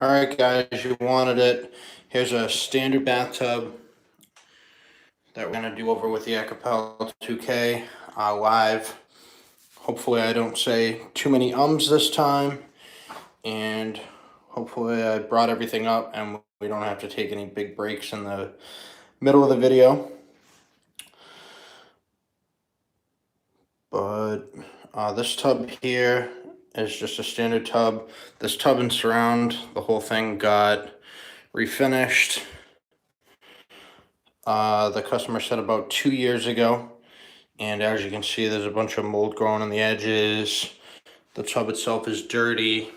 Alright guys, you wanted it. Here's a standard bathtub that we're going to do over with the Ekopel 2K live. Hopefully I don't say too many ums this time, and hopefully I brought everything up and we don't have to take any big breaks in the middle of the video. But this tub here is just a standard tub. This tub and surround, the whole thing got refinished. The customer said about 2 years ago, and as you can see, there's a bunch of mold growing on the edges. The tub itself is dirty.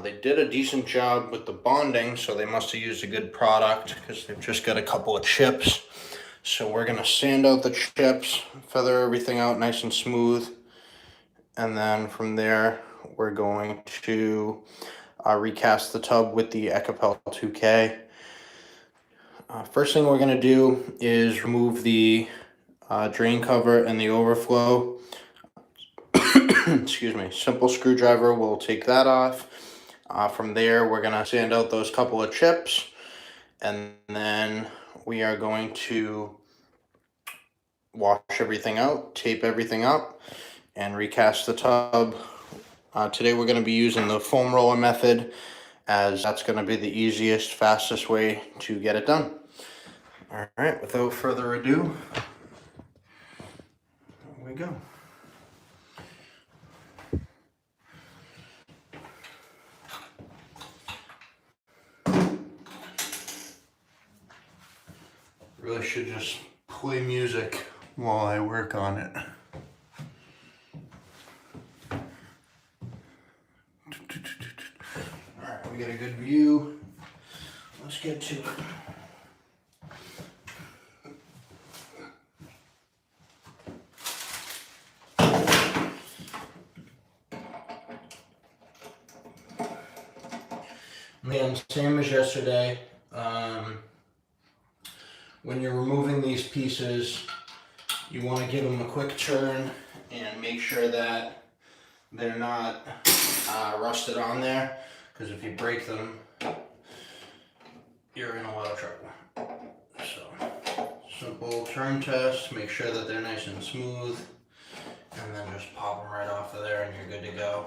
They did a decent job with the bonding, so they must have used a good product because they've just got a couple of chips. So we're gonna sand out the chips, feather everything out nice and smooth, and then from there we're going to recast the tub with the Ekopel 2K. First thing we're gonna do is remove the drain cover and the overflow. Excuse me. Simple screwdriver will take that off. From there, we're gonna sand out those couple of chips, and then we are going to wash everything out, tape everything up, and recast the tub. Today we're going to be using the foam roller method, as that's going to be the easiest, fastest way to get it done. All right, without further ado, here we go. Really should just play music while I work on it. Alright, we got a good view. Let's get to it. Man, same as yesterday. When you're removing these pieces, you want to give them a quick turn and make sure that they're not rusted on there, because if you break them, you're in a lot of trouble. So, simple turn test, make sure that they're nice and smooth, and then just pop them right off of there and you're good to go.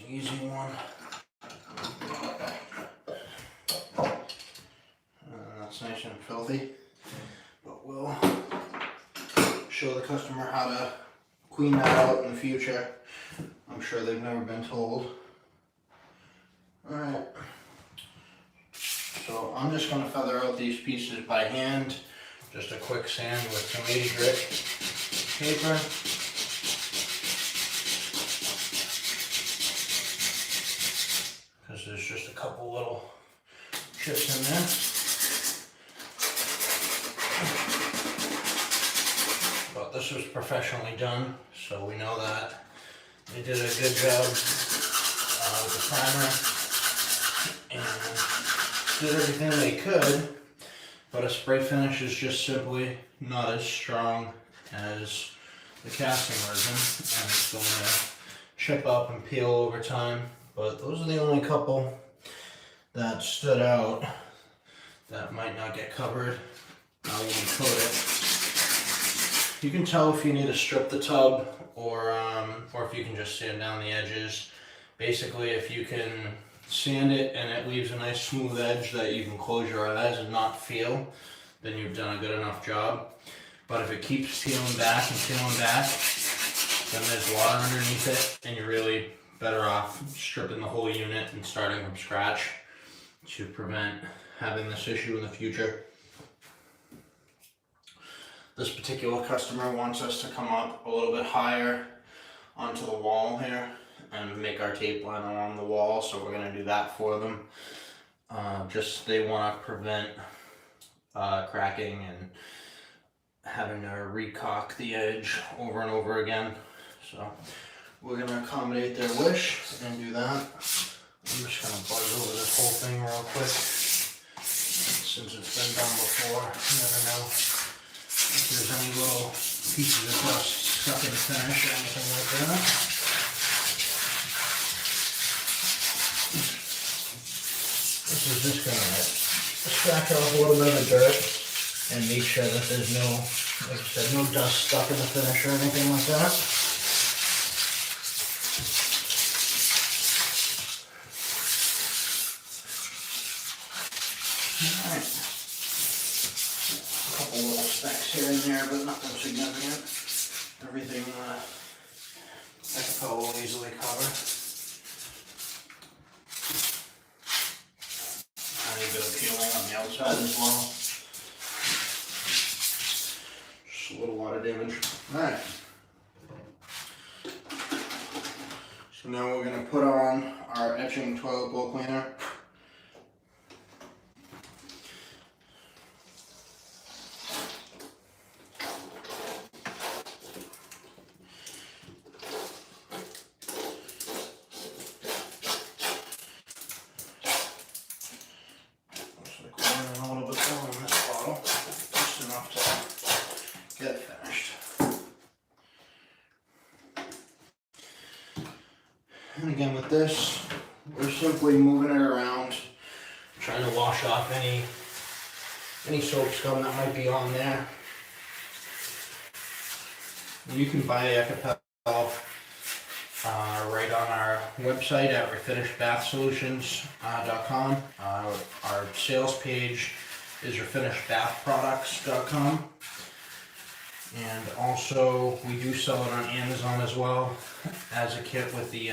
Easy one. That's nice and filthy, but we'll show the customer how to clean that out in the future. I'm sure they've never been told. Alright, so I'm just going to feather out these pieces by hand. Just a quick sand with some 80 grit paper. Because there's just a couple little chips in there. But this was professionally done, so we know that they did a good job with the primer and did everything they could. But a spray finish is just simply not as strong as the casting version, and it's going to chip up and peel over time. But those are the only couple that stood out that might not get covered when we coat it. You can tell if you need to strip the tub or if you can just sand down the edges. Basically, if you can sand it and it leaves a nice smooth edge that you can close your eyes and not feel, then you've done a good enough job. But if it keeps peeling back and peeling back, then there's water underneath it, and you're really better off stripping the whole unit and starting from scratch to prevent having this issue in the future. This particular customer wants us to come up a little bit higher onto the wall here and make our tape line along the wall, so we're going to do that for them. Just they want to prevent cracking and having to recock the edge over and over again. So we're going to accommodate their wish and do that. I'm just going to buzz over this whole thing real quick, since it's been done before. You never know if there's any little pieces of dust stuck in the finish or anything like that. This is just going to scratch off a little bit of the dirt and make sure that there's no, like I said, no dust stuck in the finish or anything like that. Alright. A couple little specks here and there, but nothing significant. Everything Ekopel will easily cover. Tiny bit of peeling on the outside as well. Just a little water damage. Alright. So now we're going to put on our etching toilet bowl cleaner. And again with this, we're simply moving it around, trying to wash off any soap scum that might be on there. You can buy Ekopel right on our website at refinishedbathsolutions.com. Our sales page is refinishedbathproducts.com. And also, we do sell it on Amazon as well as a kit with the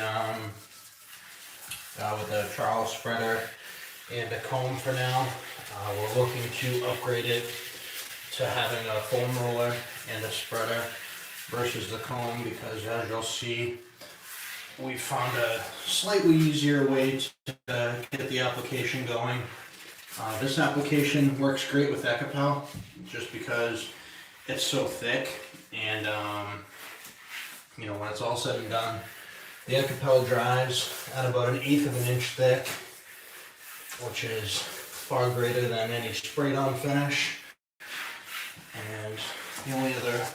trowel spreader and a comb for now. We're looking to upgrade it to having a foam roller and a spreader versus the comb because, as you'll see, we found a slightly easier way to get the application going. This application works great with Ekopel just because it's so thick, and you know, when it's all said and done, the Ekopel dries at about 1/8 of an inch thick, which is far greater than any sprayed on finish. And the only other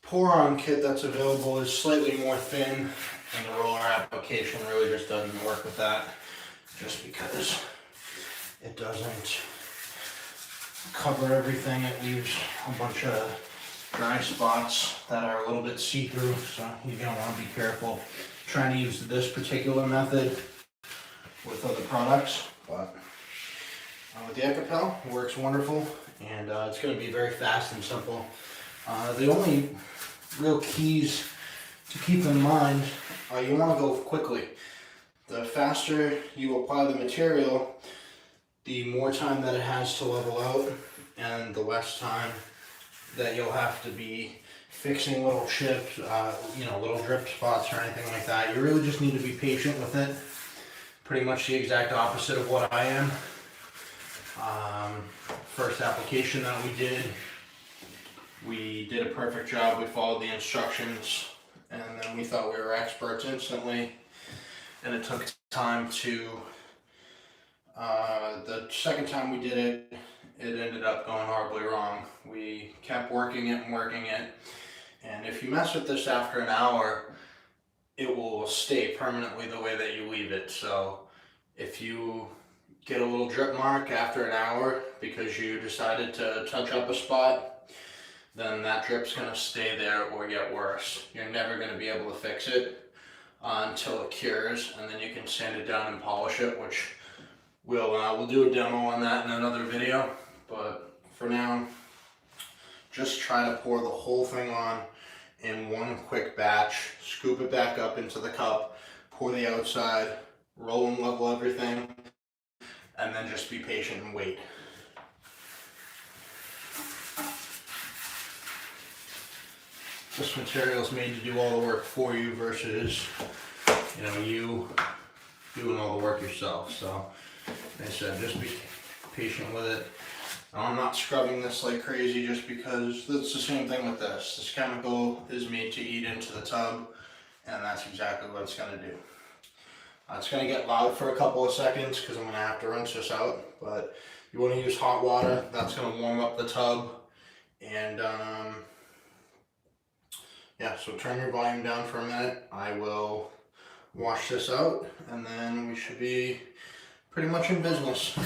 pour-on kit that's available is slightly more thin, and the roller application really just doesn't work with that, just because it doesn't cover everything. It leaves a bunch of dry spots that are a little bit see-through, so you're going to want to be careful trying to use this particular method with other products. But with the Ekopel, it works wonderful, and it's going to be very fast and simple. The only real keys to keep in mind are you want to go quickly. The faster you apply the material, the more time that it has to level out, and the less time that you'll have to be fixing little chips, little drip spots or anything like that. You really just need to be patient with it. Pretty much the exact opposite of what I am. First application that we did a perfect job. We followed the instructions, and then we thought we were experts instantly, and it took time to the second time we did it, it ended up going horribly wrong. We kept working it, and if you mess with this after an hour, it will stay permanently the way that you leave it. So if you get a little drip mark after an hour because you decided to touch up a spot, then that drip's going to stay there or get worse. You're never going to be able to fix it until it cures, and then you can sand it down and polish it, which we'll do a demo on that in another video. But for now, just try to pour the whole thing on in one quick batch, scoop it back up into the cup, pour the outside, roll and level everything, and then just be patient and wait. This material is made to do all the work for you versus, you doing all the work yourself. So, like I said, just be patient with it. I'm not scrubbing this like crazy just because it's the same thing with this. This chemical is made to eat into the tub, and that's exactly what it's going to do. It's going to get loud for a couple of seconds because I'm going to have to rinse this out, but you want to use hot water. That's going to warm up the tub And yeah, so turn your volume down for a minute. I will wash this out, and then we should be pretty much in business.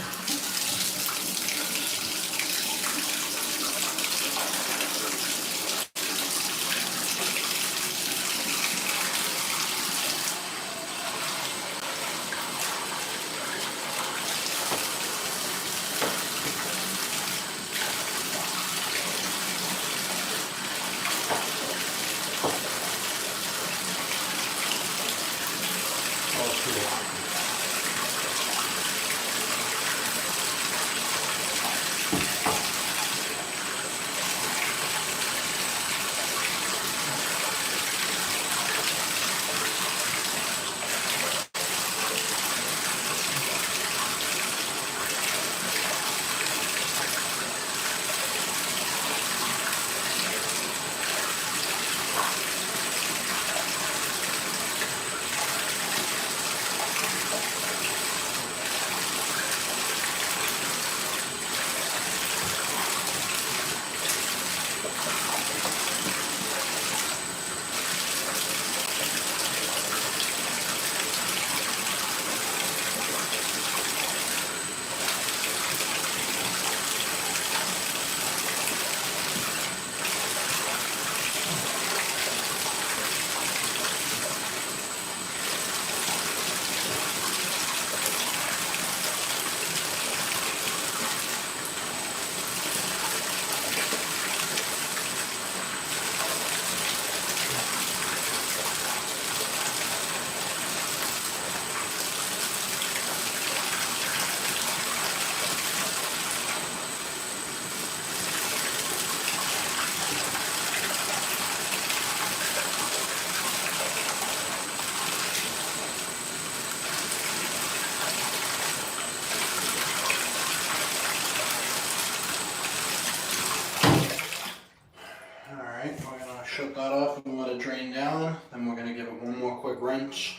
Shut that off and let it drain down. Then we're going to give it one more quick rinse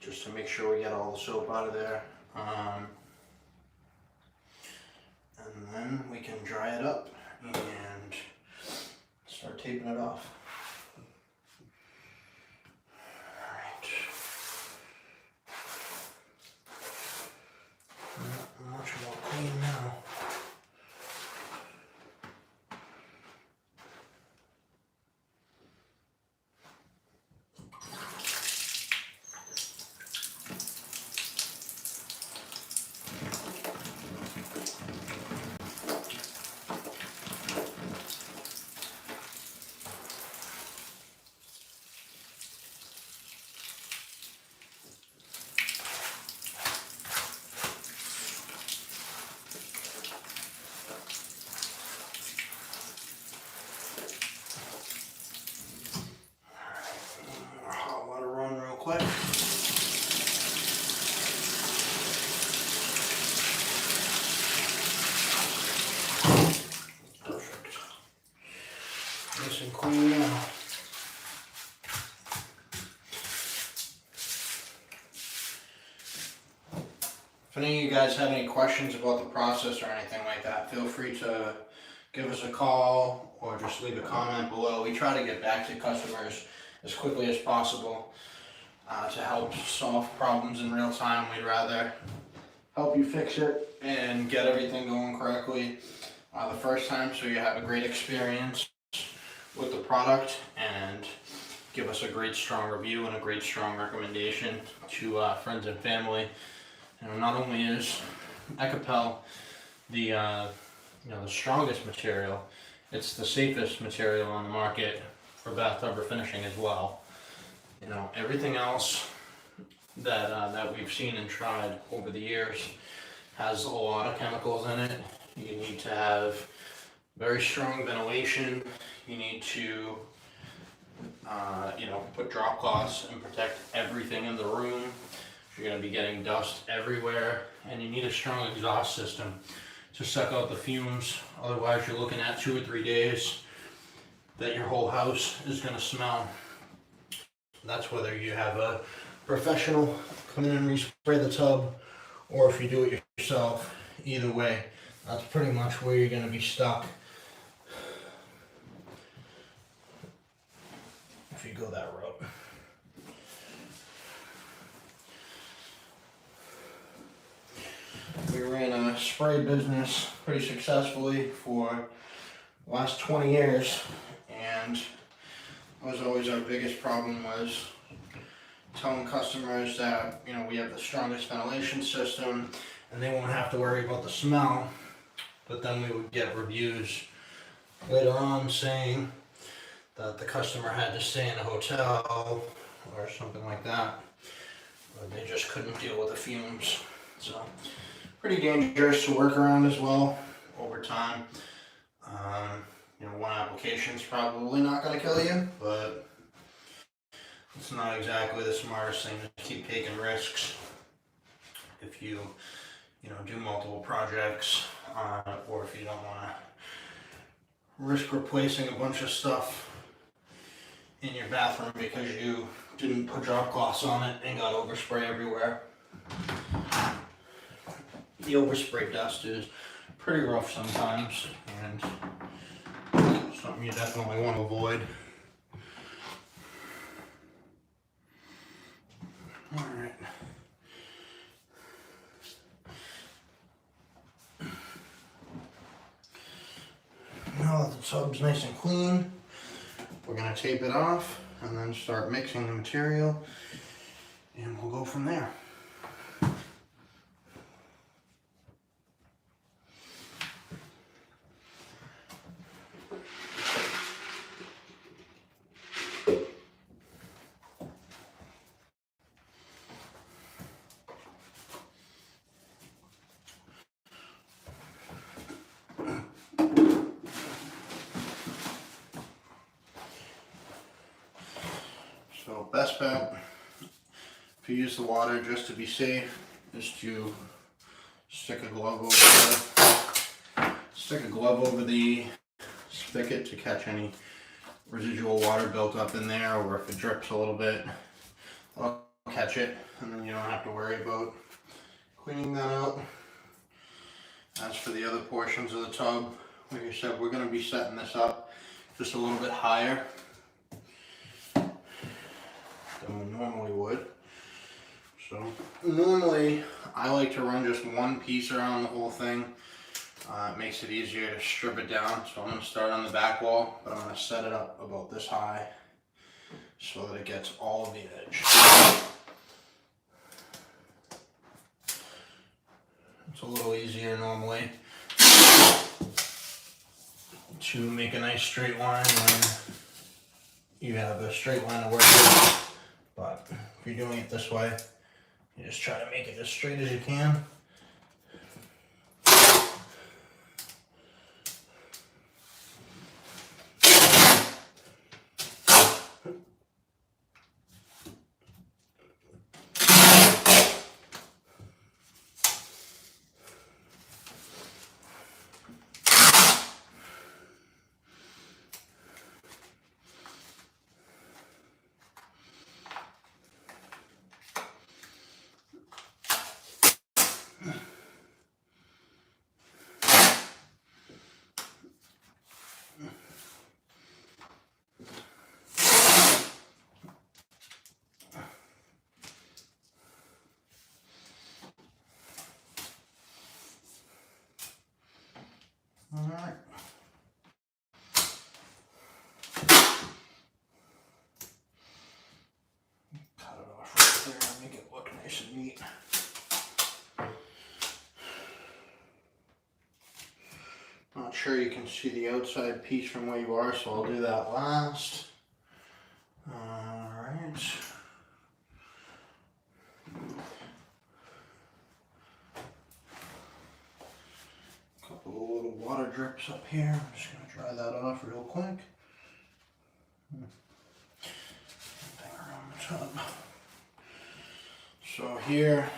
just to make sure we get all the soap out of there. And then we can dry it up and start taping it off. Alright. Much more clean now. Quick. Perfect. Nice and clean now. If any of you guys have any questions about the process or anything like that, feel free to give us a call or just leave a comment below. We try to get back to customers as quickly as possible. To help solve problems in real time. We'd rather help you fix it and get everything going correctly the first time, so you have a great experience with the product, and give us a great strong review and a great strong recommendation to friends and family. You know, not only is Ekopel the the strongest material, it's the safest material on the market for bathtub refinishing as well. You know, everything else that we've seen and tried over the years has a lot of chemicals in it. You need to have very strong ventilation. You need to, put drop cloths and protect everything in the room. You're going to be getting dust everywhere, and you need a strong exhaust system to suck out the fumes. Otherwise, you're looking at 2 or 3 days that your whole house is going to smell. That's whether you have a professional come in and respray the tub, or if you do it yourself. Either way, that's pretty much where you're going to be stuck. if you go that route. We ran a spray business pretty successfully for the last 20 years, and that was always our biggest problem, was telling customers that, you know, we have the strongest ventilation system and they won't have to worry about the smell. But then we would get reviews later on saying that the customer had to stay in a hotel or something like that, or they just couldn't deal with the fumes. So pretty dangerous to work around as well over time. You know, one application's probably not going to kill you, but it's not exactly the smartest thing to keep taking risks if you know, do multiple projects, or if you don't want to risk replacing a bunch of stuff in your bathroom because you didn't put drop cloths on it and got overspray everywhere. The overspray dust is pretty rough sometimes, and something you definitely want to avoid. Alright. Now that the tub's nice and clean, we're going to tape it off and then start mixing the material, and we'll go from there. So best bet, if you use the water just to be safe, is to stick a glove over the spigot to catch any residual water built up in there, or if it drips a little bit, I'll catch it, and then you don't have to worry about cleaning that out. As for the other portions of the tub, like I said, we're going to be setting this up just a little bit higher than we normally would. So normally I like to run just one piece around the whole thing. It makes it easier to strip it down. So I'm going to start on the back wall, but I'm going to set it up about this high so that it gets all of the edge. It's a little easier normally to make a nice straight line when you have a straight line to work with. But if you're doing it this way, you just try to make it as straight as you can. Alright. Cut it off right there and make it look nice and neat. Not sure you can see the outside piece from where you are, so I'll do that last. Alright. Couple of little water drips up here. I'm just going to dry that off real quick. Thing around the tub. So here,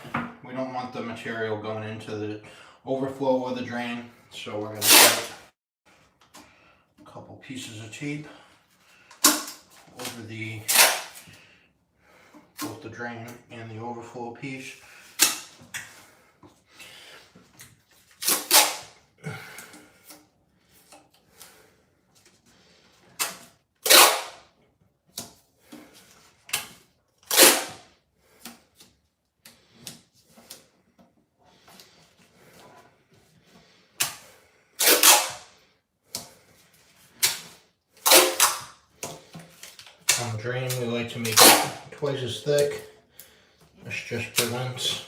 we don't want the material going into the overflow or the drain, so we're going to put a couple pieces of tape over both the drain and the overflow piece. On the drain, we like to make it twice as thick. This just prevents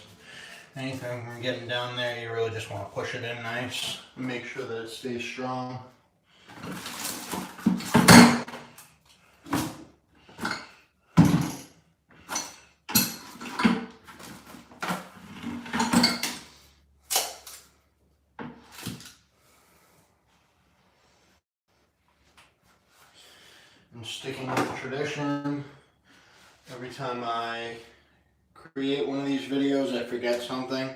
anything from getting down there. You really just want to push it in nice and make sure that it stays strong. And sticking with tradition, every time I create one of these videos, I forget something,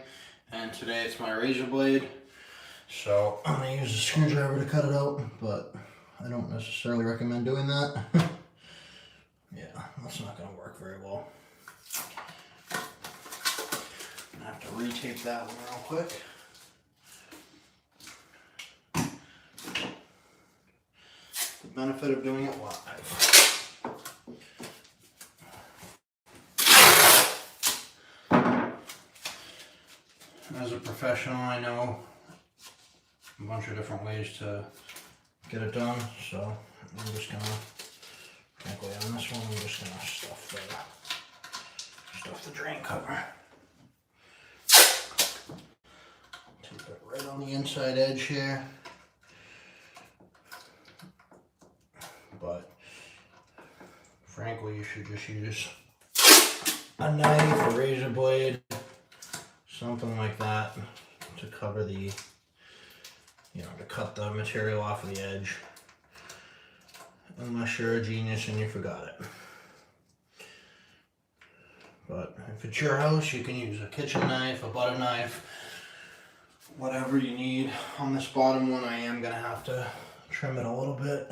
and today it's my razor blade. So I'm going to use a screwdriver to cut it out, but I don't necessarily recommend doing that. Yeah, that's not going to work very well. I have to retape that one real quick. The benefit of doing it live. As a professional, I know a bunch of different ways to get it done, so I'm just gonna, frankly, on this one, I'm just gonna stuff the drain cover. Take it right on the inside edge here. But frankly, you should just use a knife, a razor blade, something like that to cover the, to cut the material off of the edge. Unless you're a genius and you forgot it. But if it's your house, you can use a kitchen knife, a butter knife, whatever you need. On this bottom one, I am going to have to trim it a little bit.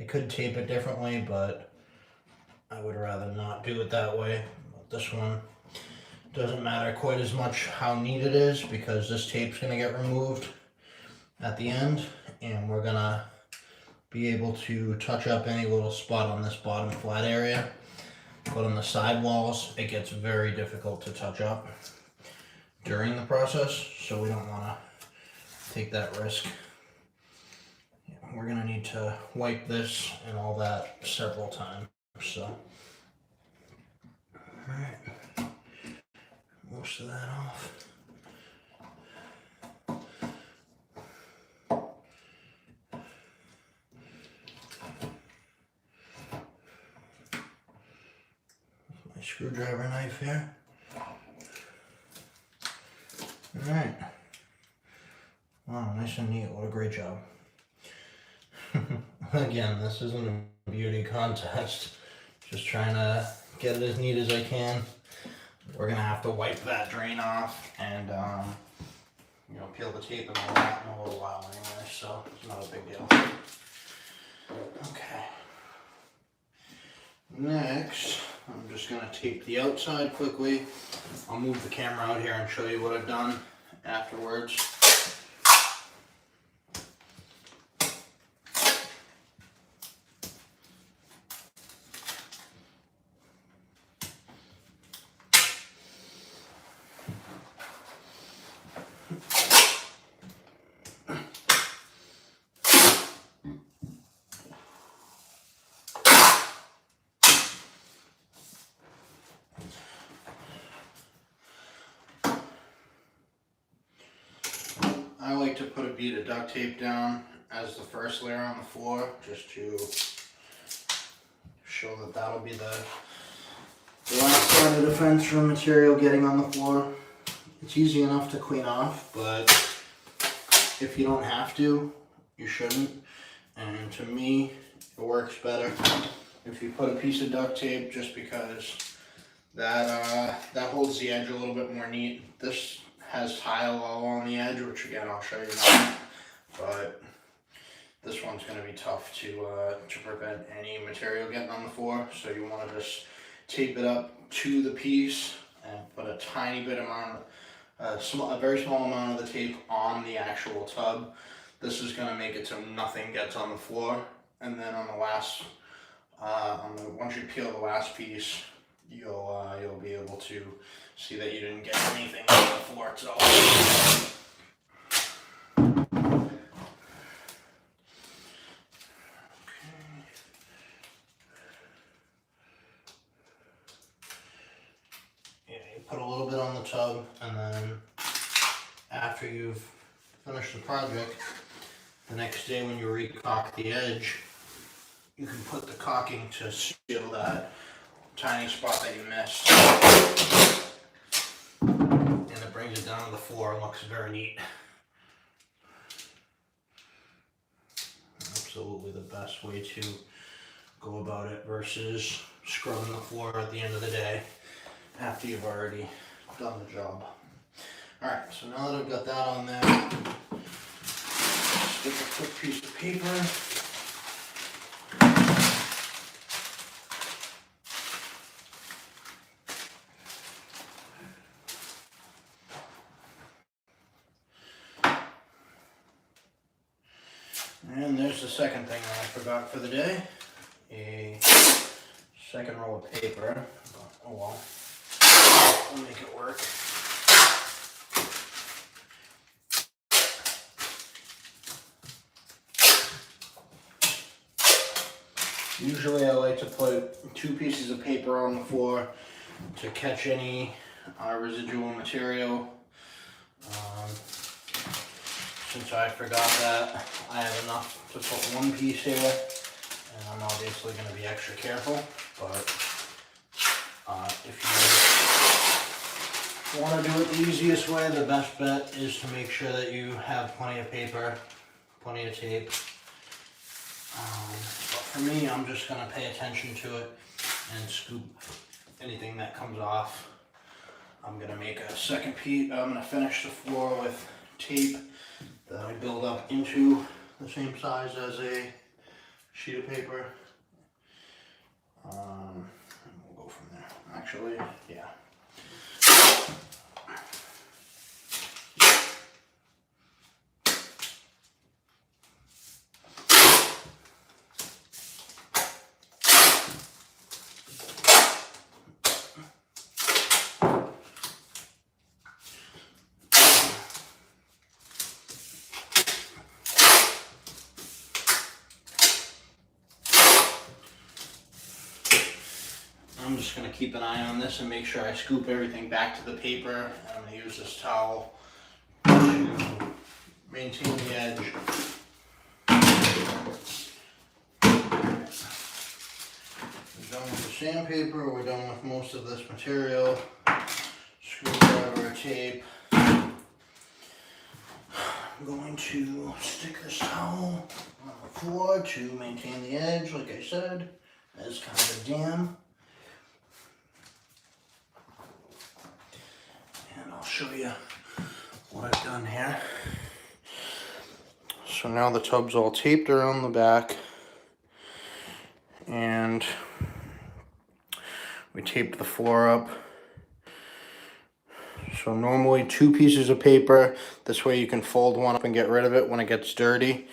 I could tape it differently, but I would rather not do it that way. But this one doesn't matter quite as much how neat it is, because this tape's going to get removed at the end, and we're going to be able to touch up any little spot on this bottom flat area. But on the side walls, it gets very difficult to touch up during the process, so we don't want to take that risk. We're going to need to wipe this and all that several times, so. Alright, most of that off. My screwdriver knife here. Alright. Wow, nice and neat. What a great job. Again, this isn't a beauty contest. Just trying to get it as neat as I can. We're gonna have to wipe that drain off and peel the tape and all that in a little while anyway, so it's not a big deal. Okay. Next, I'm just gonna tape the outside quickly. I'll move the camera out here and show you what I've done afterwards. I like to put a bead of duct tape down as the first layer on the floor, just to show that that'll be the last line of defense from material getting on the floor. It's easy enough to clean off, but if you don't have to, you shouldn't. And to me, it works better if you put a piece of duct tape, just because that holds the edge a little bit more neat. This has tile all on the edge, which again I'll show you now, but this one's going to be tough to prevent any material getting on the floor. So you want to just tape it up to the piece and put a tiny bit amount, a very small amount of the tape on the actual tub. This is going to make it so nothing gets on the floor, and then on the last, once you peel the last piece, you'll be able to see that you didn't get anything on the floor itself. put a little bit on the tub, and then after you've finished the project, the next day when you recock the edge, you can put the caulking to seal that tiny spot that you missed. And it brings it down to the floor and looks very neat. Absolutely the best way to go about it versus scrubbing the floor at the end of the day after you've already done the job. Alright, so now that I've got that on there, stick a quick piece of paper. And there's the second thing that I forgot for the day, a second roll of paper. Oh well, we'll make it work. Usually I like to put 2 pieces of paper on the floor to catch any residual material. Since I forgot that, I have enough to put 1 piece here, and I'm obviously going to be extra careful, but if you want to do it the easiest way, the best bet is to make sure that you have plenty of paper, plenty of tape. But for me, I'm just going to pay attention to it and scoop anything that comes off. I'm going to make a second piece. I'm going to finish the floor with tape that I build up into the same size as a sheet of paper. And we'll go from there. Actually, yeah. I'm just going to keep an eye on this and make sure I scoop everything back to the paper. And I'm going to use this towel to maintain the edge. We're done with the sandpaper, we're done with most of this material. Screwdriver, tape. I'm going to stick this towel on the floor to maintain the edge, like I said, as kind of a dam. I'll show you what I've done here. So now the tub's all taped around the back, and we taped the floor up. So normally 2 pieces of paper, this way you can fold one up and get rid of it when it gets dirty.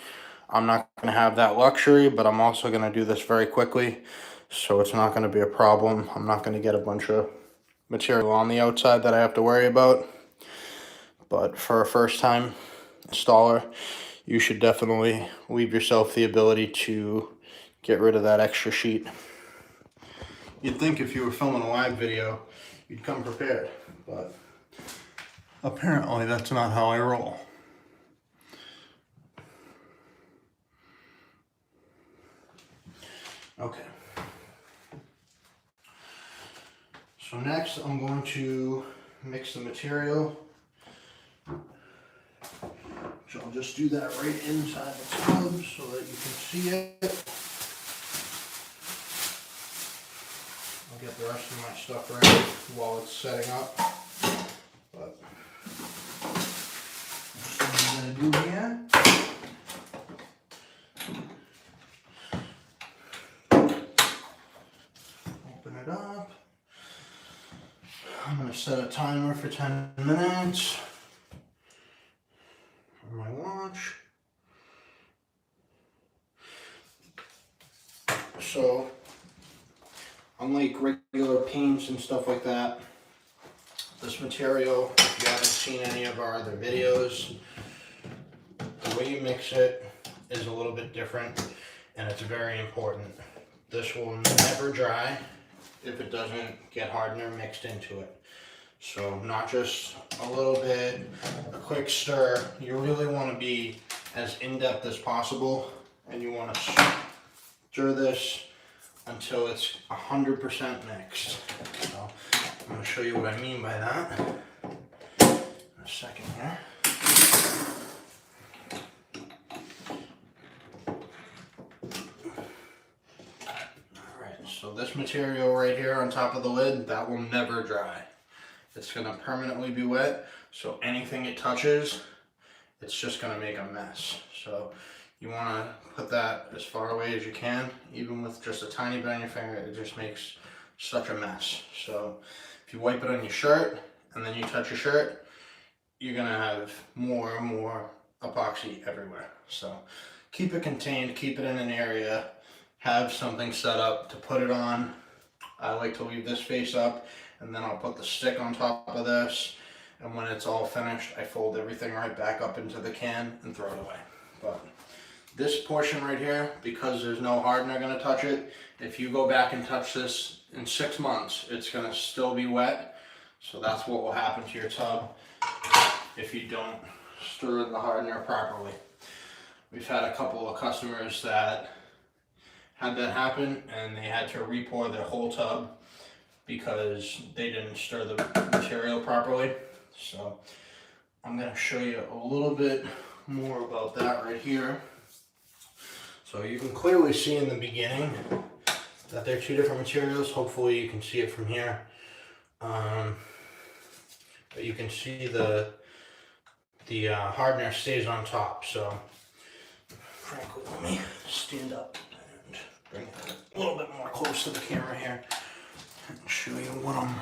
I'm not going to have that luxury, but I'm also going to do this very quickly, so it's not going to be a problem. I'm not going to get a bunch of material on the outside that I have to worry about. But for a first time installer, you should definitely leave yourself the ability to get rid of that extra sheet. You'd think if you were filming a live video, you'd come prepared, but apparently that's not how I roll. Okay. So next I'm going to mix the material. So I'll just do that right inside the tub so that you can see it. I'll get the rest of my stuff ready while it's setting up. But that's what I'm going to do here. Open it up. I'm going to set a timer for 10 minutes on my watch. So, unlike regular paints and stuff like that, this material, if you haven't seen any of our other videos, the way you mix it is a little bit different, and it's very important. This will never dry if it doesn't get hardener mixed into it. So not just a little bit, a quick stir. You really want to be as in-depth as possible, and you want to stir this until it's 100% mixed. So I'm going to show you what I mean by that in a second here. Alright, so this material right here on top of the lid, that will never dry. It's going to permanently be wet, so anything it touches, it's just going to make a mess. So you want to put that as far away as you can. Even with just a tiny bit on your finger, it just makes such a mess. So if you wipe it on your shirt and then you touch your shirt, you're going to have more and more epoxy everywhere. So keep it contained, keep it in an area, have something set up to put it on. I like to leave this face up, and then I'll put the stick on top of this, and when it's all finished, I fold everything right back up into the can and throw it away. But this portion right here, because there's no hardener going to touch it, if you go back and touch this in 6 months, it's going to still be wet. So that's what will happen to your tub if you don't stir in the hardener properly. We've had a couple of customers that had that happen, and they had to re-pour their whole tub because they didn't stir the material properly. So I'm going to show you a little bit more about that right here. So you can clearly see in the beginning that they're two different materials. Hopefully you can see it from here. But you can see the hardener stays on top. So frankly, let me stand up and bring it a little bit more close to the camera here and show you what I'm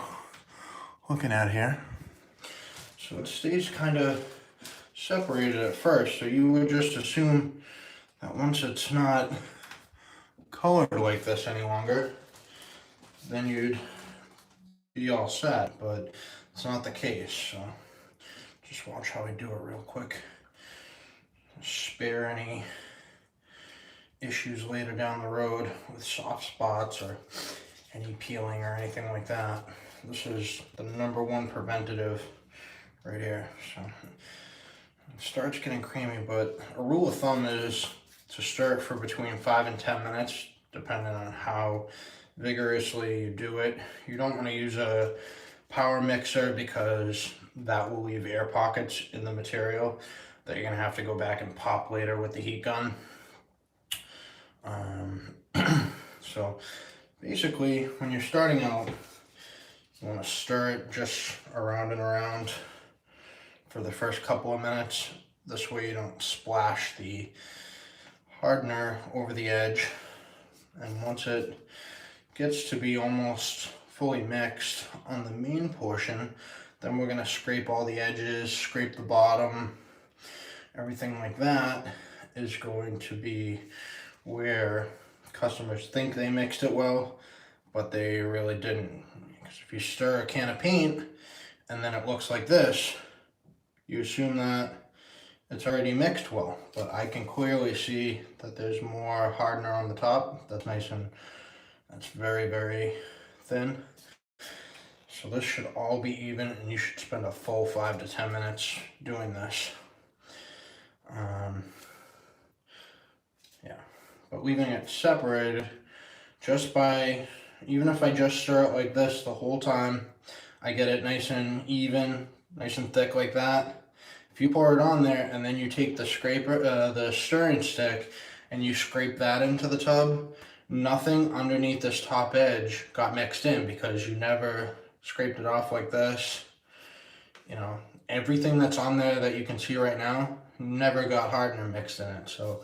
looking at here. So it stays kind of separated at first, so you would just assume that once it's not colored like this any longer, then you'd be all set, but it's not the case. So just watch how I do it real quick. Spare any issues later down the road with soft spots or any peeling or anything like that. This is the #1 preventative right here. So it starts getting creamy, but a rule of thumb is to stir it for between 5 and 10 minutes, depending on how vigorously you do it. You don't want to use a power mixer because that will leave air pockets in the material that you're going to have to go back and pop later with the heat gun. So basically, when you're starting out, you want to stir it just around and around for the first couple of minutes. This way you don't splash the hardener over the edge. And once it gets to be almost fully mixed on the main portion, then we're going to scrape all the edges, scrape the bottom. Everything like that is going to be where customers think they mixed it well, but they really didn't. Because if you stir a can of paint and then it looks like this, you assume that it's already mixed well. But I can clearly see that there's more hardener on the top. That's nice, and that's very, very thin. So this should all be even, and you should spend a full 5 to 10 minutes doing this. Yeah, but leaving it separated just by, even if I just stir it like this the whole time, I get it nice and even, nice and thick like that. If you pour it on there and then you take the scraper, the stirring stick, and you scrape that into the tub, nothing underneath this top edge got mixed in because you never scraped it off like this. You know, everything that's on there that you can see right now never got hardener mixed in it. So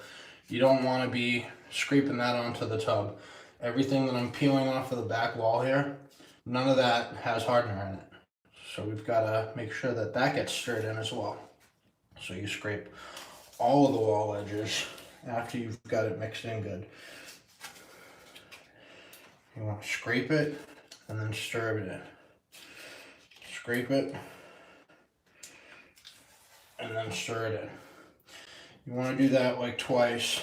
you don't want to be scraping that onto the tub. Everything that I'm peeling off of the back wall here, none of that has hardener in it. So we've got to make sure that that gets stirred in as well. So you scrape all of the wall edges after you've got it mixed in good. You want to scrape it and then stir it in. Scrape it and then stir it in. You want to do that like twice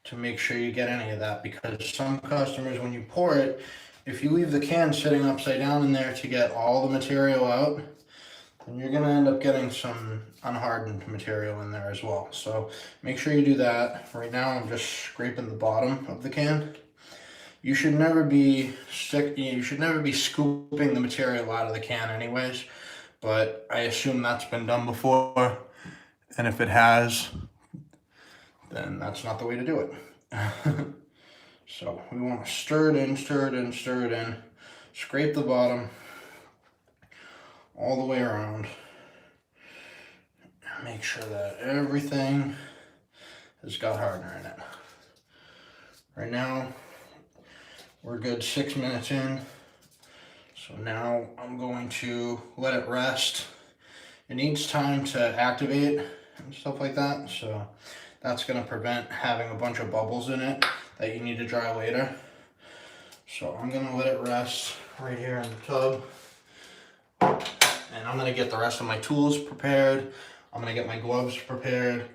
to make sure you get any of that, because some customers, when you pour it, if you leave the can sitting upside down in there to get all the material out, then you're gonna end up getting some unhardened material in there as well. So make sure you do that. Right now I'm just scraping the bottom of the can. You should never be scooping the material out of the can anyways, but I assume that's been done before, and if it has, then that's not the way to do it. So we want to stir it in, stir it in, stir it in, scrape the bottom all the way around. Make sure that everything has got hardener in it. Right now, we're good 6 minutes in. So now I'm going to let it rest. It needs time to activate and stuff like that. So that's going to prevent having a bunch of bubbles in it that you need to dry later. So I'm going to let it rest right here in the tub. And I'm going to get the rest of my tools prepared. I'm going to get my gloves prepared.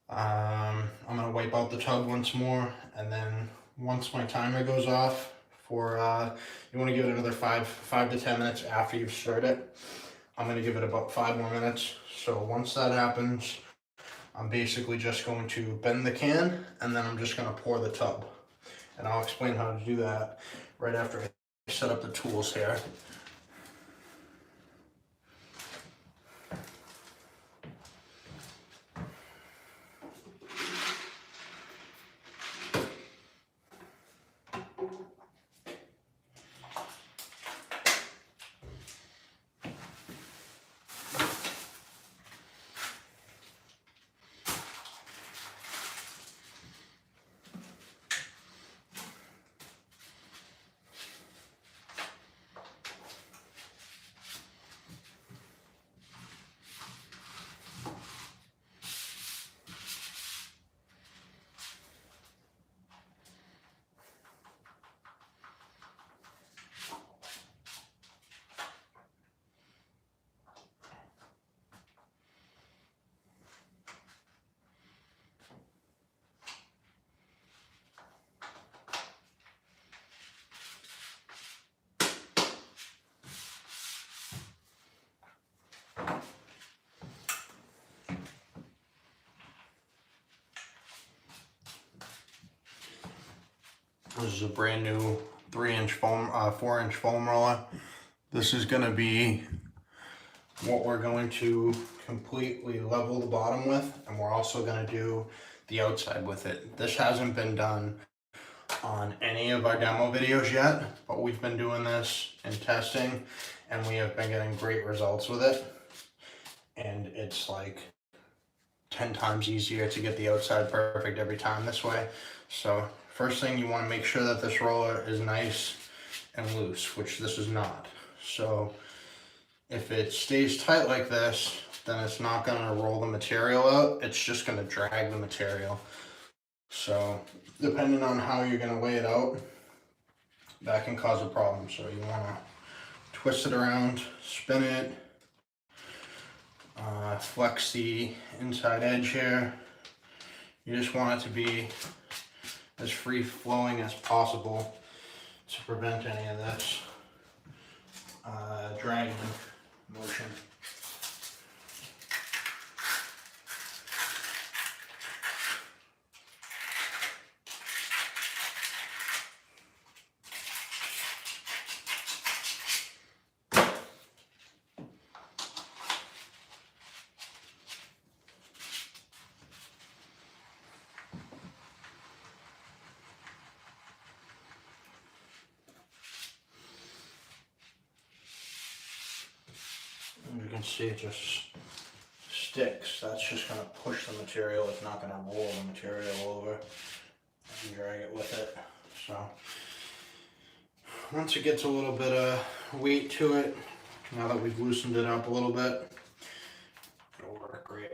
I'm going to wipe out the tub once more. And then once my timer goes off for, you want to give it another 5 to 10 minutes after you've stirred it. I'm going to give it about 5 more minutes. So once that happens, I'm basically just going to bend the can and then I'm just going to pour the tub. And I'll explain how to do that right after I set up the tools here. This is a brand new 4-inch foam roller. This is going to be what we're going to completely level the bottom with, and we're also going to do the outside with it. This hasn't been done on any of our demo videos yet, but we've been doing this in testing and we have been getting great results with it. And it's like 10 times easier to get the outside perfect every time this way. So first thing, you want to make sure that this roller is nice and loose, which this is not. So if it stays tight like this, then it's not going to roll the material out. It's just going to drag the material. So depending on how you're going to lay it out, that can cause a problem. So you want to twist it around, spin it, flex the inside edge here. You just want it to be as free flowing as possible to prevent any of this dragging motion. You can see it just sticks. That's just going to push the material. It's not going to roll the material over and drag it with it. So once it gets a little bit of weight to it, now that we've loosened it up a little bit, it'll work great.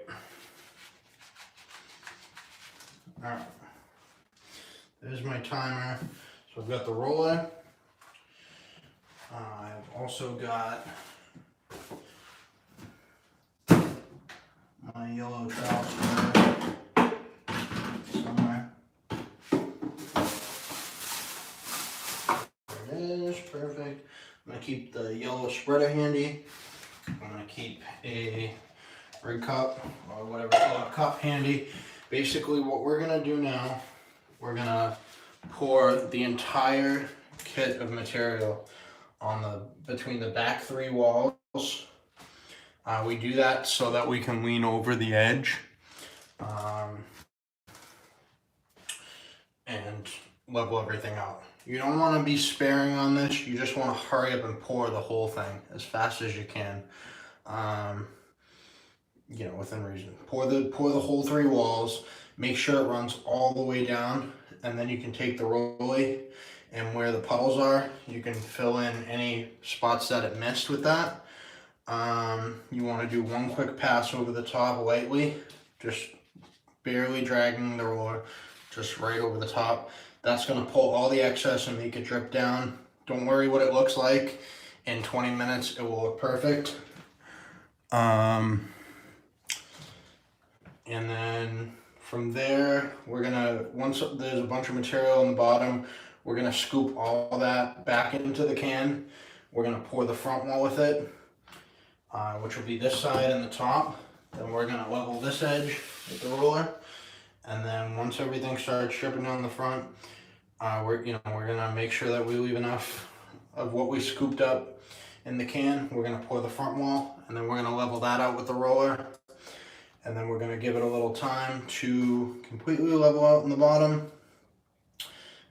Alright, there's my timer. So I've got the roller. I've also got my yellow trowel somewhere. There it perfect. I'm gonna keep the yellow spreader handy. I'm gonna keep a rig cup or whatever it's called, cup handy. Basically what we're gonna do now, we're gonna pour the entire kit of material on between the back 3 walls. We do that so that we can lean over the edge and level everything out. You don't want to be sparing on this. You just want to hurry up and pour the whole thing as fast as you can. You know, within reason. Pour the whole 3 walls. Make sure it runs all the way down, and then you can take the rollie and where the puddles are, you can fill in any spots that it missed with that. You want to do one quick pass over the top lightly, just barely dragging the roller just right over the top. That's going to pull all the excess and make it drip down. Don't worry what it looks like. In 20 minutes it will look perfect. And then from there, we're gonna, once there's a bunch of material on the bottom, we're gonna scoop all that back into the can. We're gonna pour the front wall with it, which will be this side and the top. Then we're gonna level this edge with the roller. And then once everything starts dripping down the front, we're gonna make sure that we leave enough of what we scooped up in the can. We're gonna pour the front wall, and then we're gonna level that out with the roller. And then we're gonna give it a little time to completely level out in the bottom.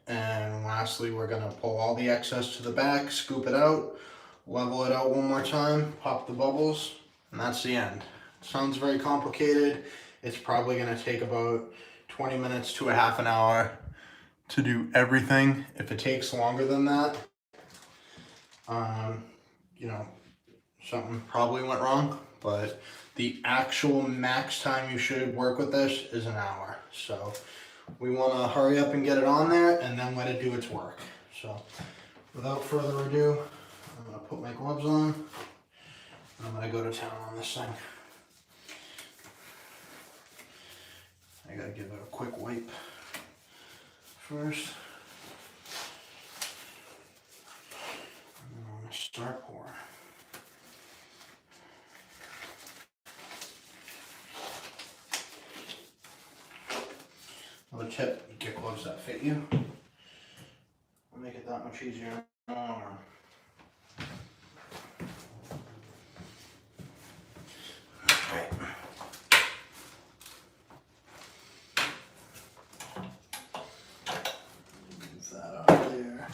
And lastly, we're gonna pull all the excess to the back, scoop it out, level it out one more time, pop the bubbles, and that's the end. Sounds very complicated. It's probably gonna take about 20 minutes to a half an hour to do everything. If it takes longer than that, you know, something probably went wrong, but the actual max time you should work with this is an hour. So we want to hurry up and get it on there and then let it do its work. So without further ado, I'm going to put my gloves on and I'm going to go to town on this thing. I got to give it a quick wipe first. And then I'm going to start pouring. Another tip, get gloves that fit you. It'll make it that much easier in the long run. Alright. Move that out there.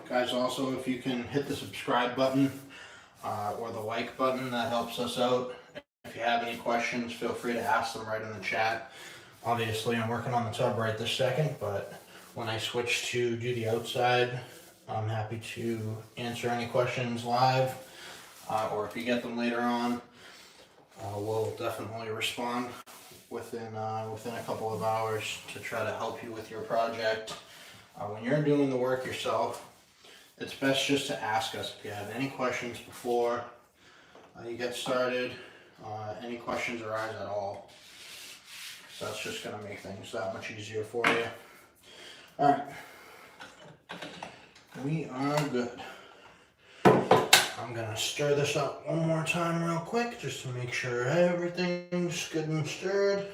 Guys, also if you can hit the subscribe button or the like button, that helps us out. If you have any questions, feel free to ask them right in the chat. Obviously I'm working on the tub right this second, but when I switch to do the outside, I'm happy to answer any questions live, or if you get them later on, we'll definitely respond within a couple of hours to try to help you with your project. When you're doing the work yourself, it's best just to ask us if you have any questions before you get started, any questions arise at all. So that's just going to make things that much easier for you. Alright, we are good. I'm going to stir this up one more time real quick just to make sure everything's good and stirred.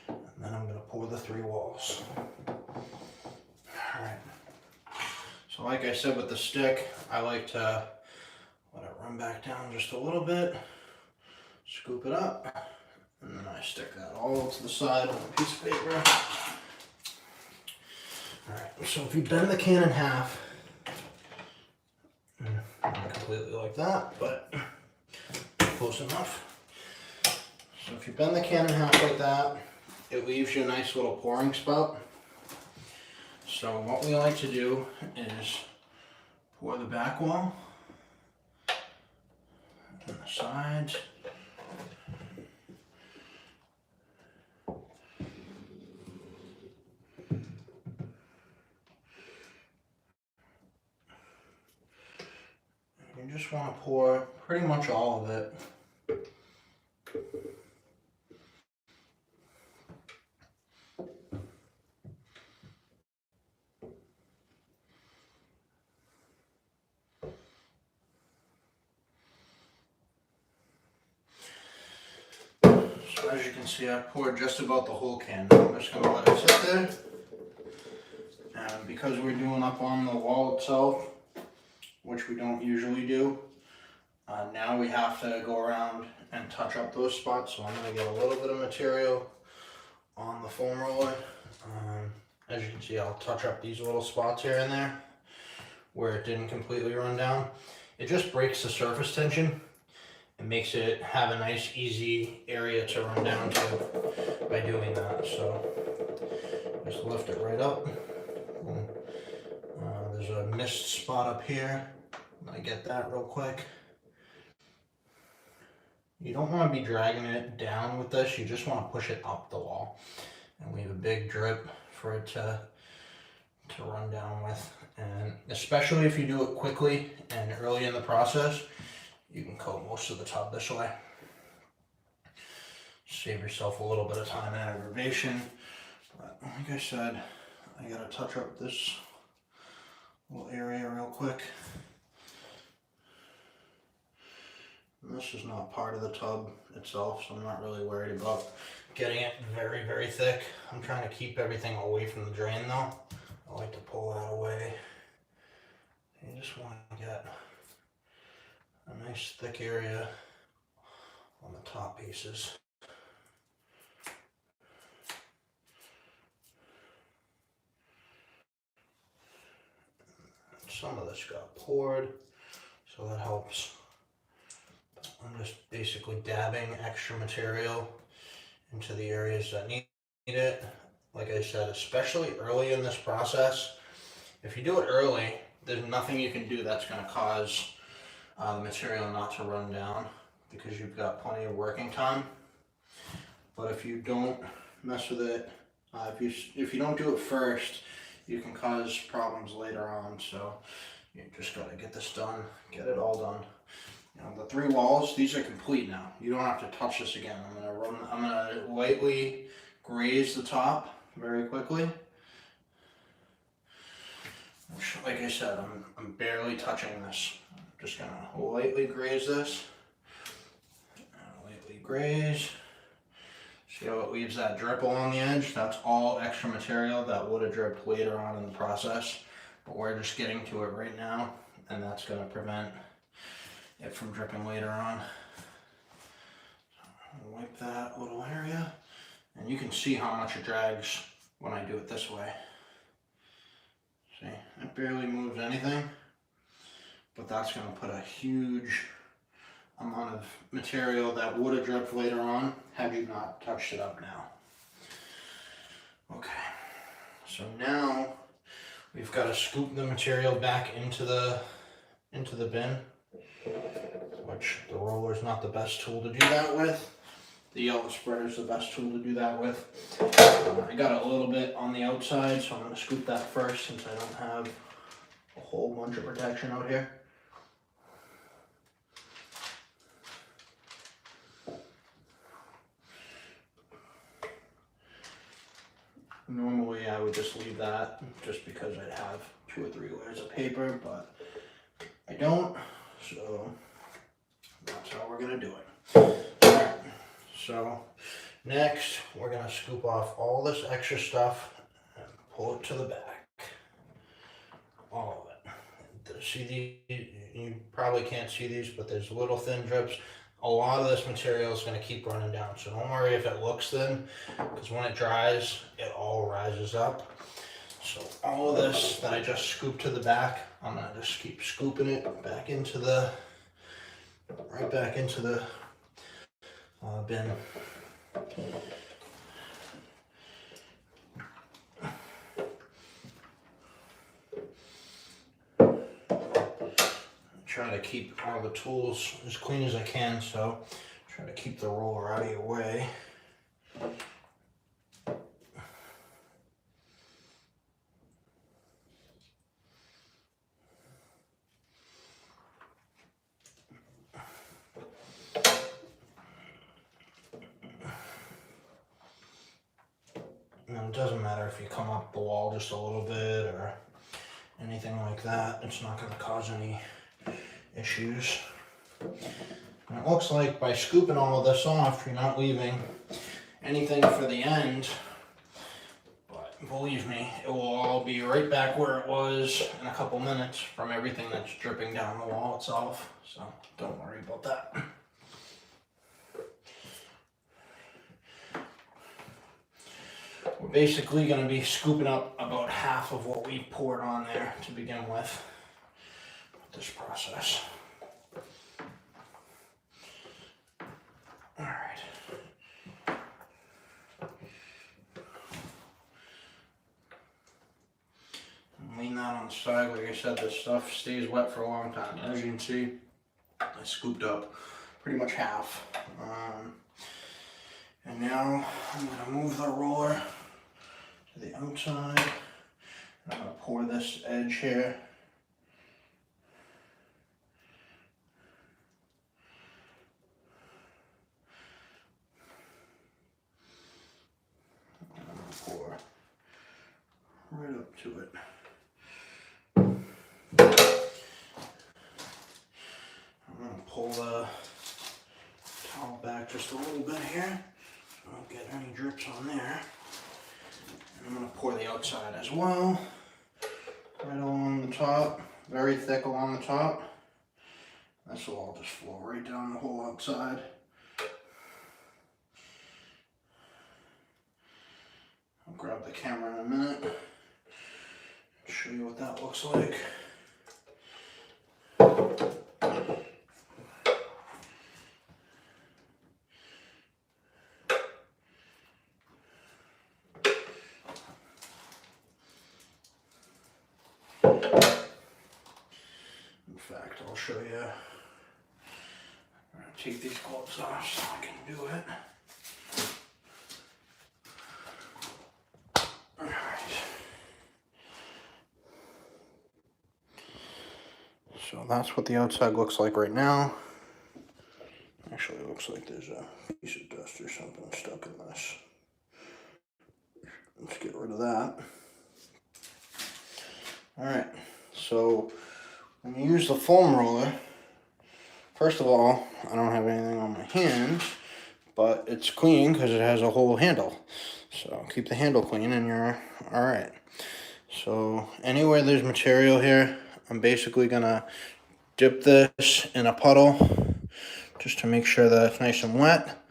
And then I'm going to pour the 3 walls. Alright. So like I said with the stick, I like to let it run back down just a little bit, scoop it up, and then I stick that all to the side on a piece of paper. Alright, so if you bend the can in half, not completely like that, but close enough. So if you bend the can in half like that, it leaves you a nice little pouring spout. So what we like to do is pour the back wall, on the sides. You just want to pour pretty much all of it. So as you can see, I poured just about the whole can. I'm just going to let it sit there. And because we're doing up on the wall itself, which we don't usually do, now we have to go around and touch up those spots. So I'm going to get a little bit of material on the foam roller. As you can see, I'll touch up these little spots here and there where it didn't completely run down. It just breaks the surface tension and makes it have a nice easy area to run down to by doing that. So just lift it right up. There's a mist spot up here. I get that real quick. You don't want to be dragging it down with this, you just want to push it up the wall and leave a big drip for it to run down with. And especially if you do it quickly and early in the process, you can coat most of the tub this way. Save yourself a little bit of time and aggravation. But like I said, I gotta touch up this little area real quick. And this is not part of the tub itself, so I'm not really worried about getting it very, very thick. I'm trying to keep everything away from the drain though. I like to pull that away. You just want to get a nice thick area on the top pieces. Some of this got poured, so that helps. I'm just basically dabbing extra material into the areas that need it. Like I said, especially early in this process, if you do it early, there's nothing you can do that's going to cause the material not to run down because you've got plenty of working time. But if you don't mess with it, if you don't do it first, you can cause problems later on. So you just got to get this done, get it all done. You know, the 3 walls, these are complete now. You don't have to touch this again. I'm gonna lightly graze the top very quickly. Like I said, I'm barely touching this. I'm just gonna lightly graze this. Lightly graze. See how it leaves that drip along the edge? That's all extra material that would have dripped later on in the process. But we're just getting to it right now, and that's gonna prevent it from dripping later on. So wipe that little area, and you can see how much it drags when I do it this way. See, it barely moves anything, but that's going to put a huge amount of material that would have dripped later on had you not touched it up now. Okay, so now we've got to scoop the material back into the bin, which the roller is not the best tool to do that with. The yellow spreader is the best tool to do that with. I got a little bit on the outside, so I'm going to scoop that first since I don't have a whole bunch of protection out here. Normally I would just leave that just because I'd have 2 or 3 layers of paper, but I don't, so that's how we're going to do it. Alright, so next we're going to scoop off all this extra stuff and pull it to the back. All of it. See these? You probably can't see these, but there's little thin drips. A lot of this material is going to keep running down, so don't worry if it looks thin, because when it dries, it all rises up. So all of this that I just scooped to the back, I'm going to just keep scooping it back into the, right back into the bin. try to keep all the tools as clean as I can, so try to keep the roller out of your way. Now it doesn't matter if you come up the wall just a little bit or anything like that. It's not going to cause any issues. And it looks like by scooping all of this off, you're not leaving anything for the end. But believe me, it will all be right back where it was in a couple minutes from everything that's dripping down the wall itself. So don't worry about that. We're basically going to be scooping up about half of what we poured on there to begin with this process. All right. Lean that on the side. Like I said, this stuff stays wet for a long time. As you can see, I scooped up pretty much half. And now I'm going to move the roller to the outside. And I'm going to pour this edge here. And I'm going to pour right up to it. I'm going to pull the towel back just a little bit here. So I don't get any drips on there. And I'm going to pour the outside as well. Right along the top. Very thick along the top. This will all just flow right down the whole outside. I'll grab the camera in a minute and show you what that looks like. In fact, I'll show you. I'm going to take these gloves off so I can do it. So that's what the outside looks like right now. Actually, it looks like there's a piece of dust or something stuck in this. Let's get rid of that. Alright, so when you use the foam roller, first of all, I don't have anything on my hands, but it's clean because it has a whole handle. So keep the handle clean and you're alright. So anywhere there's material here, I'm basically gonna dip this in a puddle just to make sure that it's nice and wet.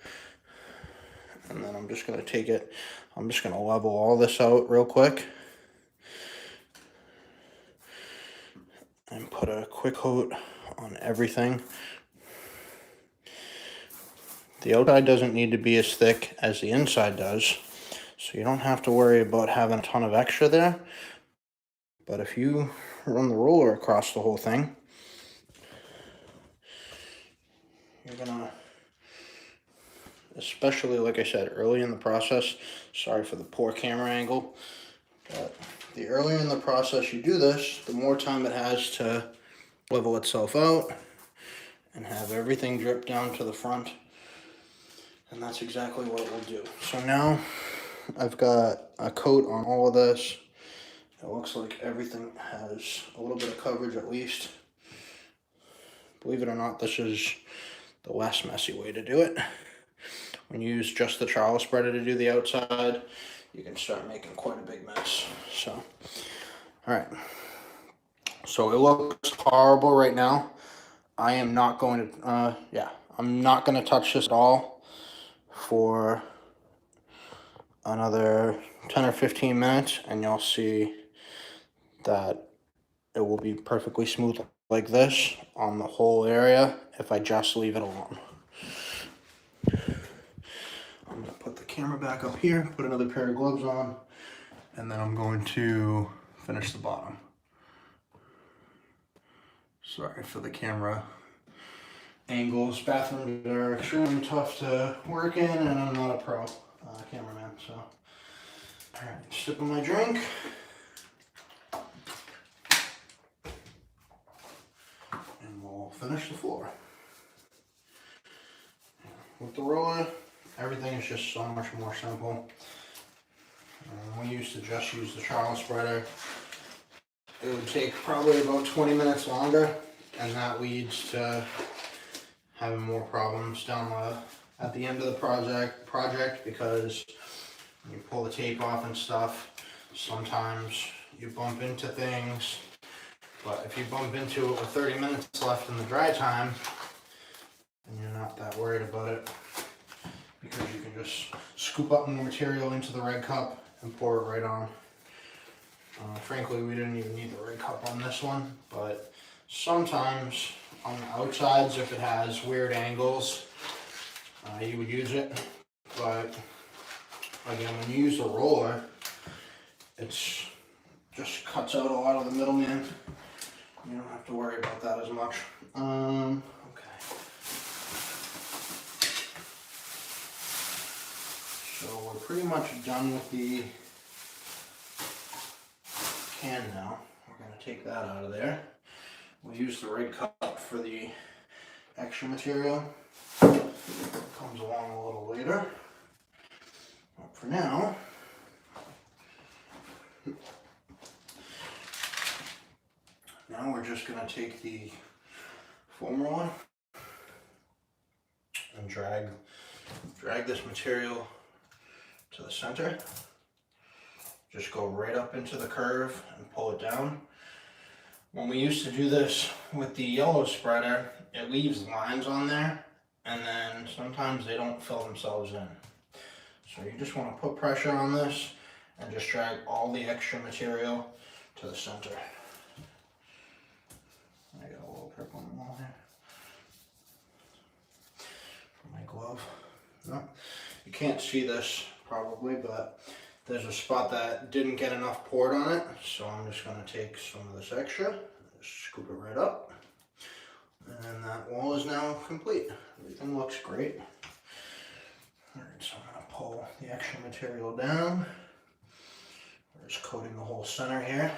And then I'm just gonna take it, I'm just gonna level all this out real quick. And put a quick coat on everything. The outside doesn't need to be as thick as the inside does, so you don't have to worry about having a ton of extra there. But if you run the roller across the whole thing, you're gonna, especially like I said, early in the process, sorry for the poor camera angle, but the earlier in the process you do this, the more time it has to level itself out and have everything drip down to the front. And that's exactly what we'll do. So now I've got a coat on all of this. It looks like everything has a little bit of coverage at least. Believe it or not, this is the less messy way to do it. When you use just the trowel spreader to do the outside, you can start making quite a big mess. So, all right. So it looks horrible right now. I am not going to, I'm not going to touch this at all for another 10 or 15 minutes, and you'll see that it will be perfectly smooth like this on the whole area if I just leave it alone. I'm going to put the camera back up here, put another pair of gloves on, and then I'm going to finish the bottom. Sorry for the camera angles. Bathrooms are extremely tough to work in, and I'm not a pro cameraman, so. Alright, sipping my drink. And we'll finish the floor. With the roller, everything is just so much more simple. We used to just use the trowel spreader. It would take probably about 20 minutes longer, and that leads to having more problems at the end of the project because when you pull the tape off and stuff, sometimes you bump into things, but if you bump into it with 30 minutes left in the dry time, then you're not that worried about it, because you can just scoop up more material into the red cup and pour it right on. Frankly, we didn't even need the red cup on this one, but sometimes on the outsides, if it has weird angles, you would use it. But again, when you use the roller, it's just cuts out a lot of the middleman. You don't have to worry about that as much. Okay. So we're pretty much done with the can now. We're going to take that out of there. We'll use the red cup for the extra material. Comes along a little later. But for now, we're just going to take the foam roller and drag this material to the center. Just go right up into the curve and pull it down. When we used to do this with the yellow spreader, it leaves lines on there, and then sometimes they don't fill themselves in. So you just want to put pressure on this and just drag all the extra material to the center. I got a little prick on the wall here for my glove. No, you can't see this probably, but there's a spot that didn't get enough poured on it, so I'm just going to take some of this extra, just scoop it right up, and that wall is now complete. Everything looks great. Alright, so I'm going to pull the extra material down. We're just coating the whole center here.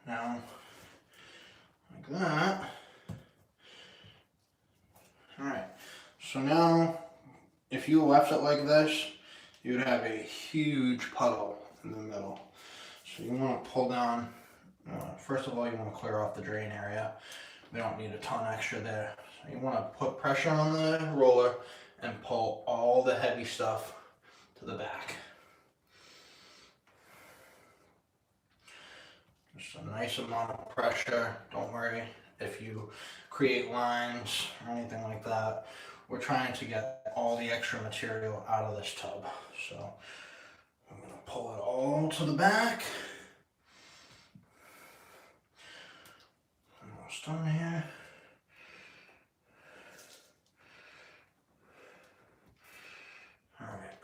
Now, like that. Alright, so now if you left it like this, you would have a huge puddle in the middle. So you want to pull down, first of all you want to clear off the drain area. We don't need a ton extra there. So you want to put pressure on the roller and pull all the heavy stuff to the back. Just a nice amount of pressure. Don't worry if you create lines or anything like that. We're trying to get all the extra material out of this tub. So I'm going to pull it all to the back. Almost done here. Alright.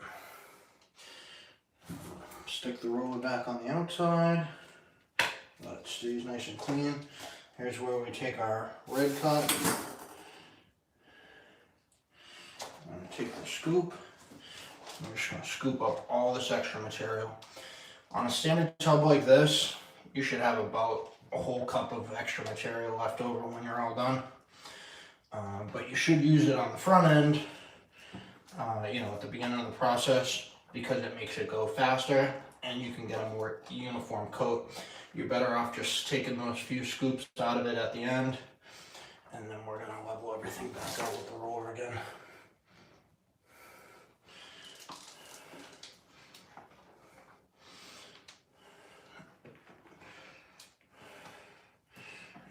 Stick the roller back on the outside. Let it stays nice and clean. Here's where we take our red cup. I'm going to take the scoop. I'm just going to scoop up all this extra material. On a standard tub like this, you should have about a whole cup of extra material left over when you're all done. But you should use it on the front end, at the beginning of the process, because it makes it go faster and you can get a more uniform coat. You're better off just taking those few scoops out of it at the end, and then we're going to level everything back out with the roller again.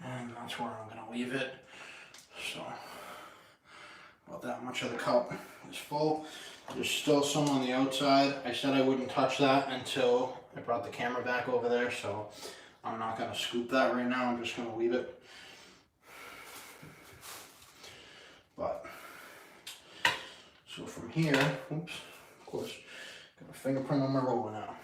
And that's where I'm going to leave it. So about that much of the cup is full. There's still some on the outside. I said I wouldn't touch that until I brought the camera back over there, so I'm not going to scoop that right now. I'm just going to leave it. But so from here, oops, of course, got a fingerprint on my roller now.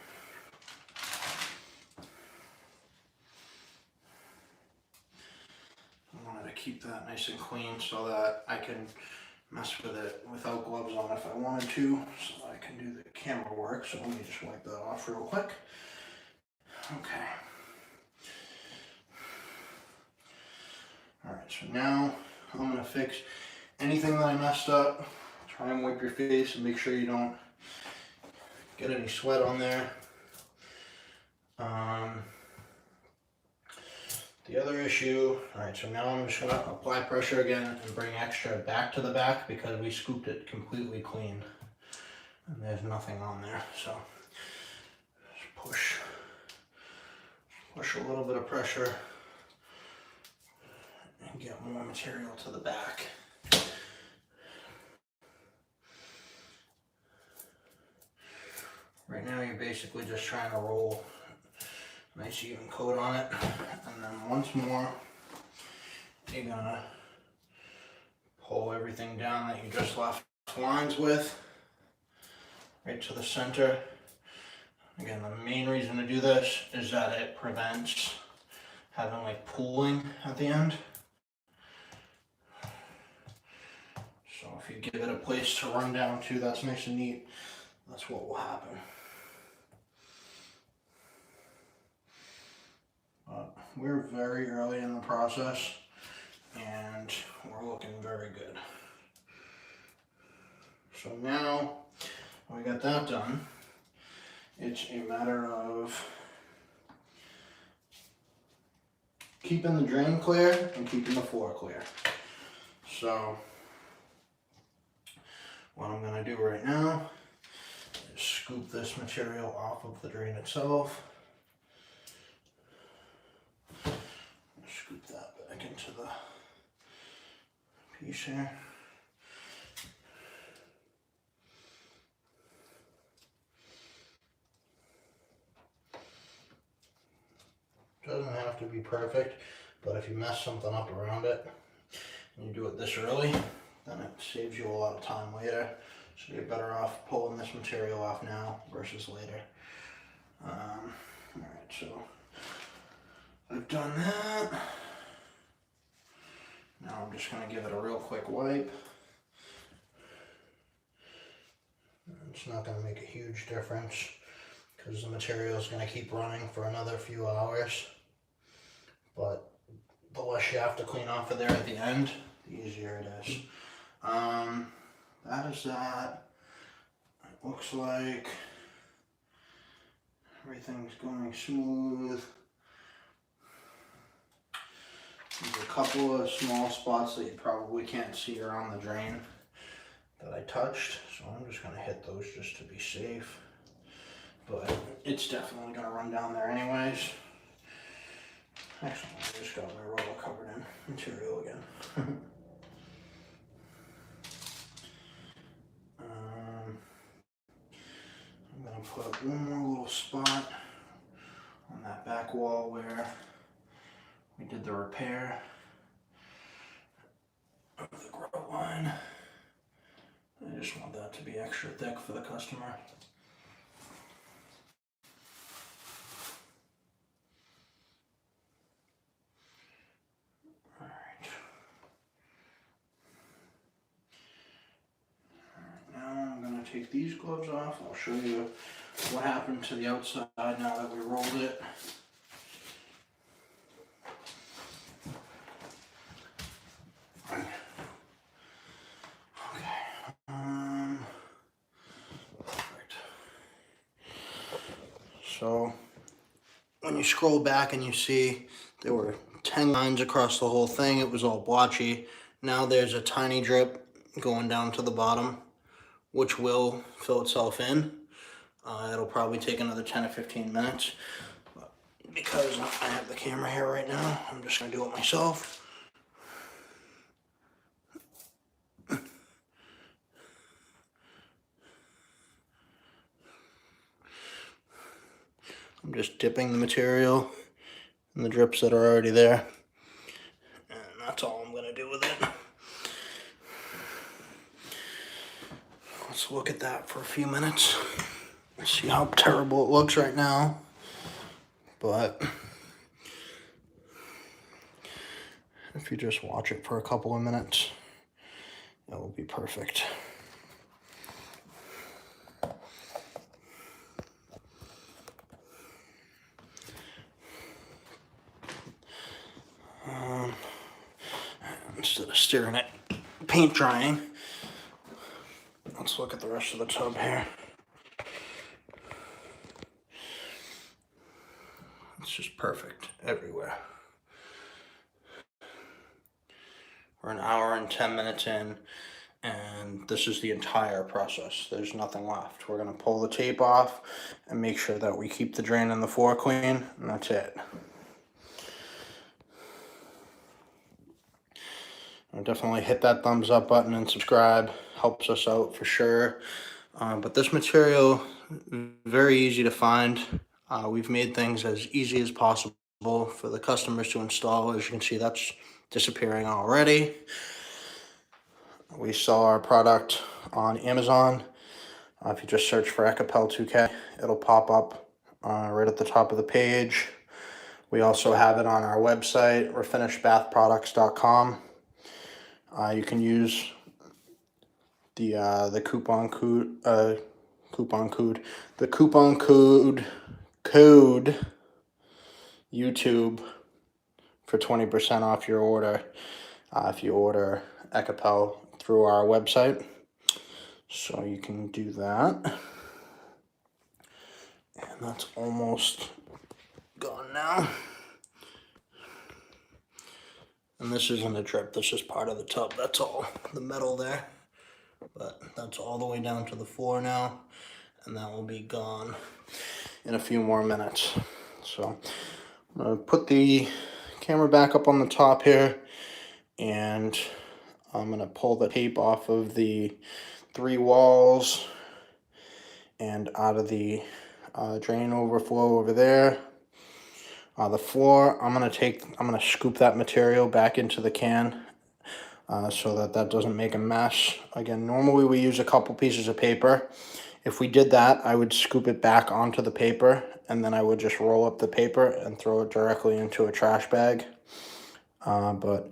keep that nice and clean so that I can mess with it without gloves on if I wanted to, so I can do the camera work. So let me just wipe that off real quick. Okay. Alright, so now I'm going to fix anything that I messed up. Try and wipe your face and make sure you don't get any sweat on there. The other issue, alright, so now I'm just going to apply pressure again and bring extra back to the back because we scooped it completely clean. And there's nothing on there, so just push a little bit of pressure and get more material to the back. Right now you're basically just trying to roll a nice even coat on it, and then once more you're gonna pull everything down that you just left lines with right to the center. Again, the main reason to do this is that it prevents having like pooling at the end. So if you give it a place to run down to that's nice and neat, that's what will happen. But we're very early in the process and we're looking very good. So now we got that done. It's a matter of keeping the drain clear and keeping the floor clear. So what I'm going to do right now is scoop this material off of the drain itself. Scoop that back into the piece here. Doesn't have to be perfect, but if you mess something up around it and you do it this early, then it saves you a lot of time later. So you're better off pulling this material off now versus later. Alright, so I've done that. Now I'm just going to give it a real quick wipe. It's not going to make a huge difference because the material is going to keep running for another few hours. But the less you have to clean off of there at the end, the easier it is. That is that. It looks like everything's going smooth. There's a couple of small spots that you probably can't see around the drain that I touched, so I'm just going to hit those just to be safe. But it's definitely going to run down there anyways. Actually, I just got my roller covered in material again. I'm going to put one more little spot on that back wall where we did the repair of the grout line. I just want that to be extra thick for the customer. Take these gloves off. I'll show you what happened to the outside now that we rolled it. Okay. Perfect. So when you scroll back and you see there were 10 lines across the whole thing, it was all blotchy. Now there's a tiny drip going down to the bottom, which will fill itself in. It'll probably take another 10 or 15 minutes. But because I have the camera here right now, I'm just going to do it myself. I'm just dipping the material in the drips that are already there. And that's all I'm going to do with it. Let's look at that for a few minutes. See how terrible it looks right now. But if you just watch it for a couple of minutes, it will be perfect. Instead of staring at paint drying, let's look at the rest of the tub here. It's just perfect everywhere. We're an hour and 10 minutes in, and this is the entire process. There's nothing left. We're gonna pull the tape off and make sure that we keep the drain and the floor clean, and that's it. Definitely hit that thumbs up button and subscribe. Helps us out for sure. But this material, very easy to find. We've made things as easy as possible for the customers to install. As you can see, that's disappearing already. We sell our product on Amazon. If you just search for Ekopel 2K, it'll pop up right at the top of the page. We also have it on our website, refinishedbathproducts.com. You can use the coupon code YouTube for 20% off your order if you order Ekopel through our website. So you can do that. And that's almost gone now. And this isn't a drip, this is part of the tub. That's all the metal there. But that's all the way down to the floor now. And that will be gone in a few more minutes. So I'm going to put the camera back up on the top here. And I'm going to pull the tape off of the 3 walls and out of the drain overflow over there. The floor, I'm gonna scoop that material back into the can so that doesn't make a mess. Again, normally we use a couple pieces of paper. If we did that, I would scoop it back onto the paper, and then I would just roll up the paper and throw it directly into a trash bag. But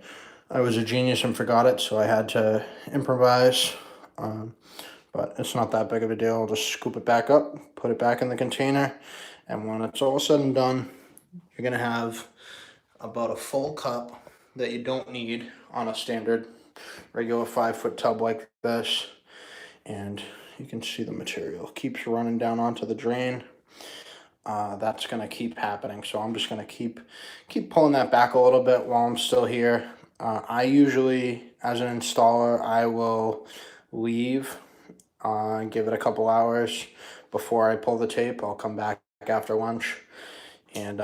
I was a genius and forgot it, so I had to improvise. But it's not that big of a deal. I'll just scoop it back up, put it back in the container, and when it's all said and done, you're gonna have about a full cup that you don't need on a standard regular 5-foot tub like this. And you can see the material keeps running down onto the drain. That's gonna keep happening. So I'm just gonna keep pulling that back a little bit while I'm still here. I usually, as an installer, I will leave and give it a couple hours before I pull the tape. I'll come back after lunch and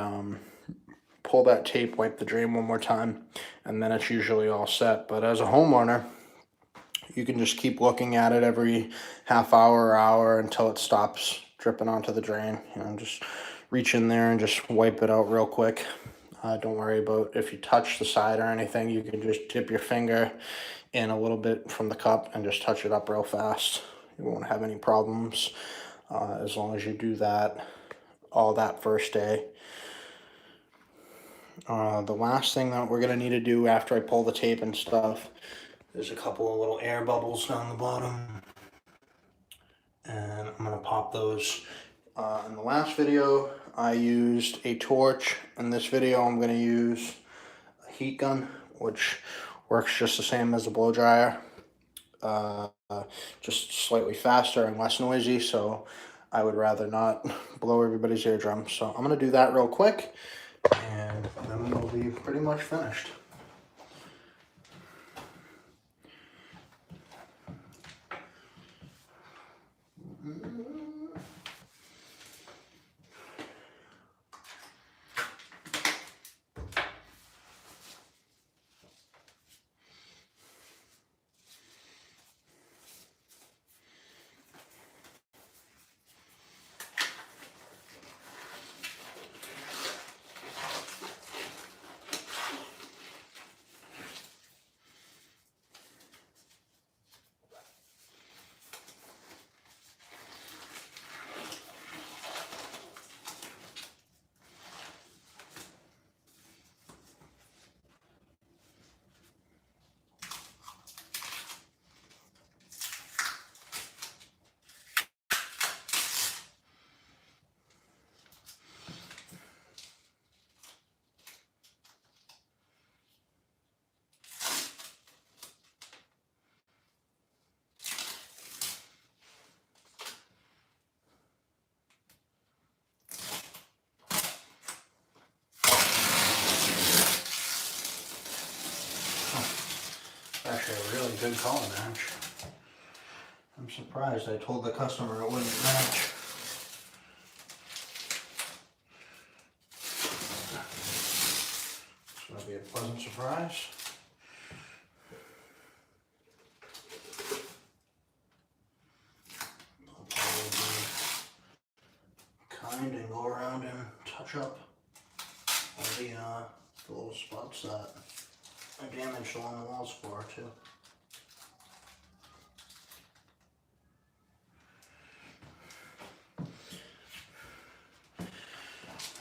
pull that tape, wipe the drain one more time, and then it's usually all set. But as a homeowner, you can just keep looking at it every half hour or hour until it stops dripping onto the drain. You know, just reach in there and just wipe it out real quick. Don't worry about if you touch the side or anything. You can just dip your finger in a little bit from the cup and just touch it up real fast. You won't have any problems as long as you do that all that first day. The last thing that we're gonna need to do after I pull the tape and stuff, there's a couple of little air bubbles down the bottom, and I'm gonna pop those. In the last video, I used a torch. In this video, I'm gonna use a heat gun, which works just the same as a blow dryer, just slightly faster and less noisy. So I would rather not blow everybody's eardrums. So I'm gonna do that real quick, and then we'll be pretty much finished. good color match. I'm surprised. I told the customer it wouldn't match. It's going to be a pleasant surprise. I'll probably be kind and go around and touch up all the little spots that are damaged along the walls for too.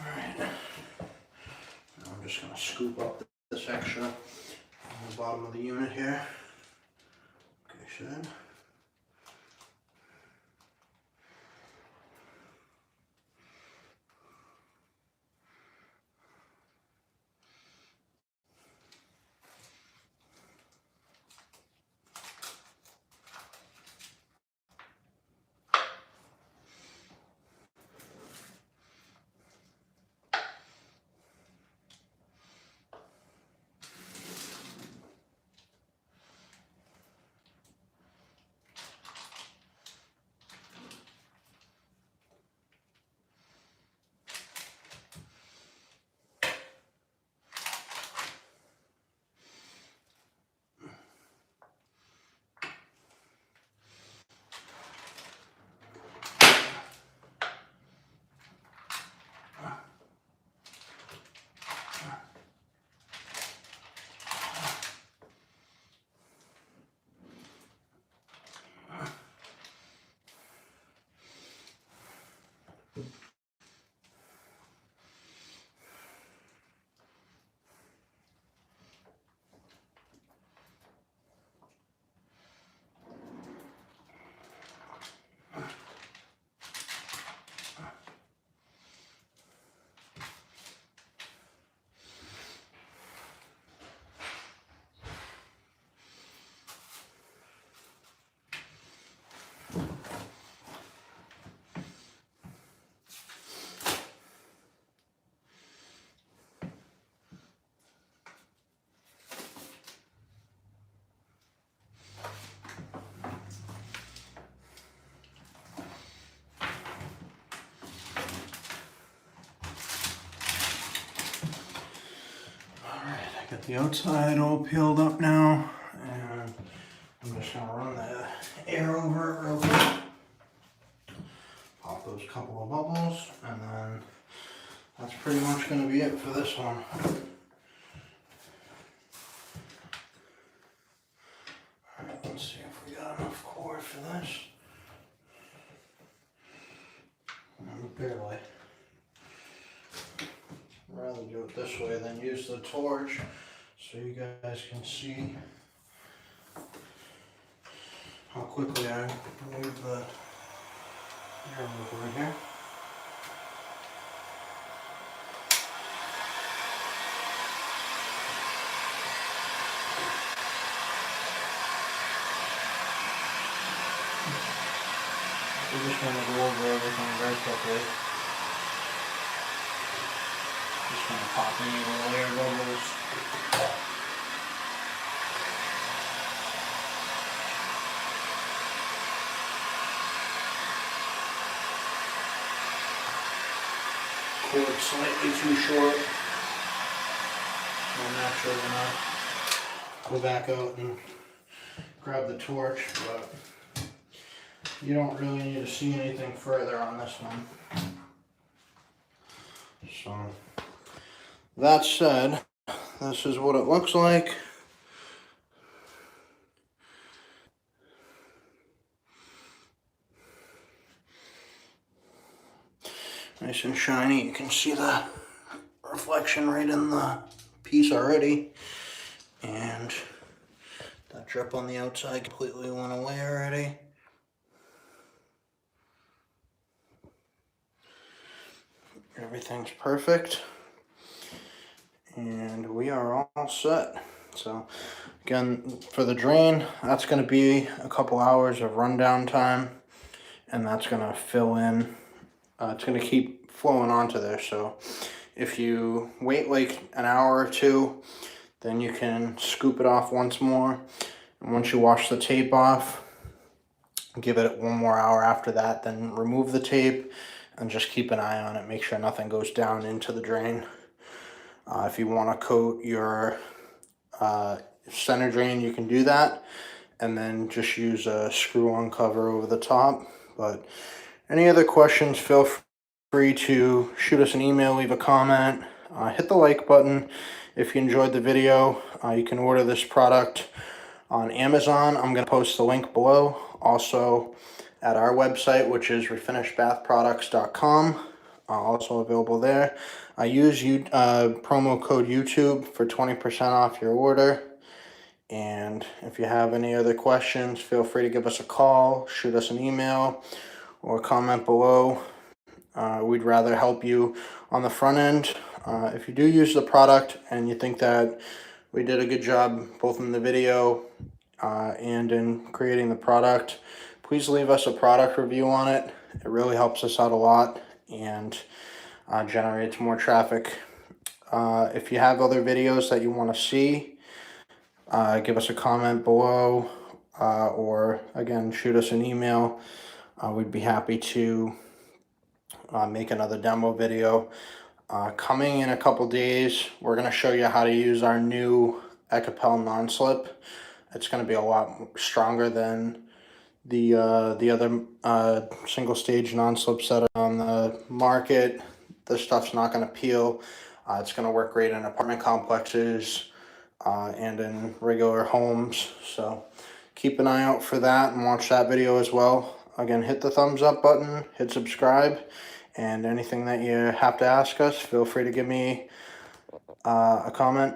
Alright, now I'm just going to scoop up this extra on the bottom of the unit here. Okay, should. Got the outside all peeled up now, and I'm just going to run the air over it real quick. Pop those couple of bubbles, and then that's pretty much going to be it for this one. Alright, let's see if we got enough cord for this. Barely. I'd rather do it this way than use the torch so you guys can see how quickly I remove the air over here. We're just going to go over everything very quickly. Just going to pop any little air bubbles. Cord slightly too short. I'm naturally going to go back out and grab the torch, but you don't really need to see anything further on this one. So, that said, this is what it looks like. Nice and shiny. You can see the reflection right in the piece already. And that drip on the outside completely went away already. Everything's perfect. And we are all set. So again, for the drain, that's going to be a couple hours of rundown time. And that's going to fill in. It's going to keep flowing onto there. So if you wait like an hour or two, then you can scoop it off once more. And once you wash the tape off, give it 1 more hour after that, then remove the tape and just keep an eye on it. Make sure nothing goes down into the drain. If you want to coat your center drain, you can do that, and then just use a screw-on cover over the top. But any other questions, feel free to shoot us an email, leave a comment, hit the like button. If you enjoyed the video, you can order this product on Amazon. I'm going to post the link below. Also at our website, which is refinishedbathproducts.com, also available there. I use promo code YouTube for 20% off your order. And if you have any other questions, feel free to give us a call, shoot us an email, or comment below. We'd rather help you on the front end. If you do use the product and you think that we did a good job both in the video and in creating the product, please leave us a product review on it. It really helps us out a lot and generates more traffic. If you have other videos that you want to see, give us a comment below, or again, shoot us an email. We'd be happy to make another demo video. Coming in a couple days, we're going to show you how to use our new Ekopel non-slip. It's going to be a lot stronger than the other single stage non-slips that are on the market. This stuff's not going to peel. It's going to work great in apartment complexes and in regular homes. So keep an eye out for that and watch that video as well. Again, hit the thumbs up button, hit subscribe, and anything that you have to ask us, feel free to give me a comment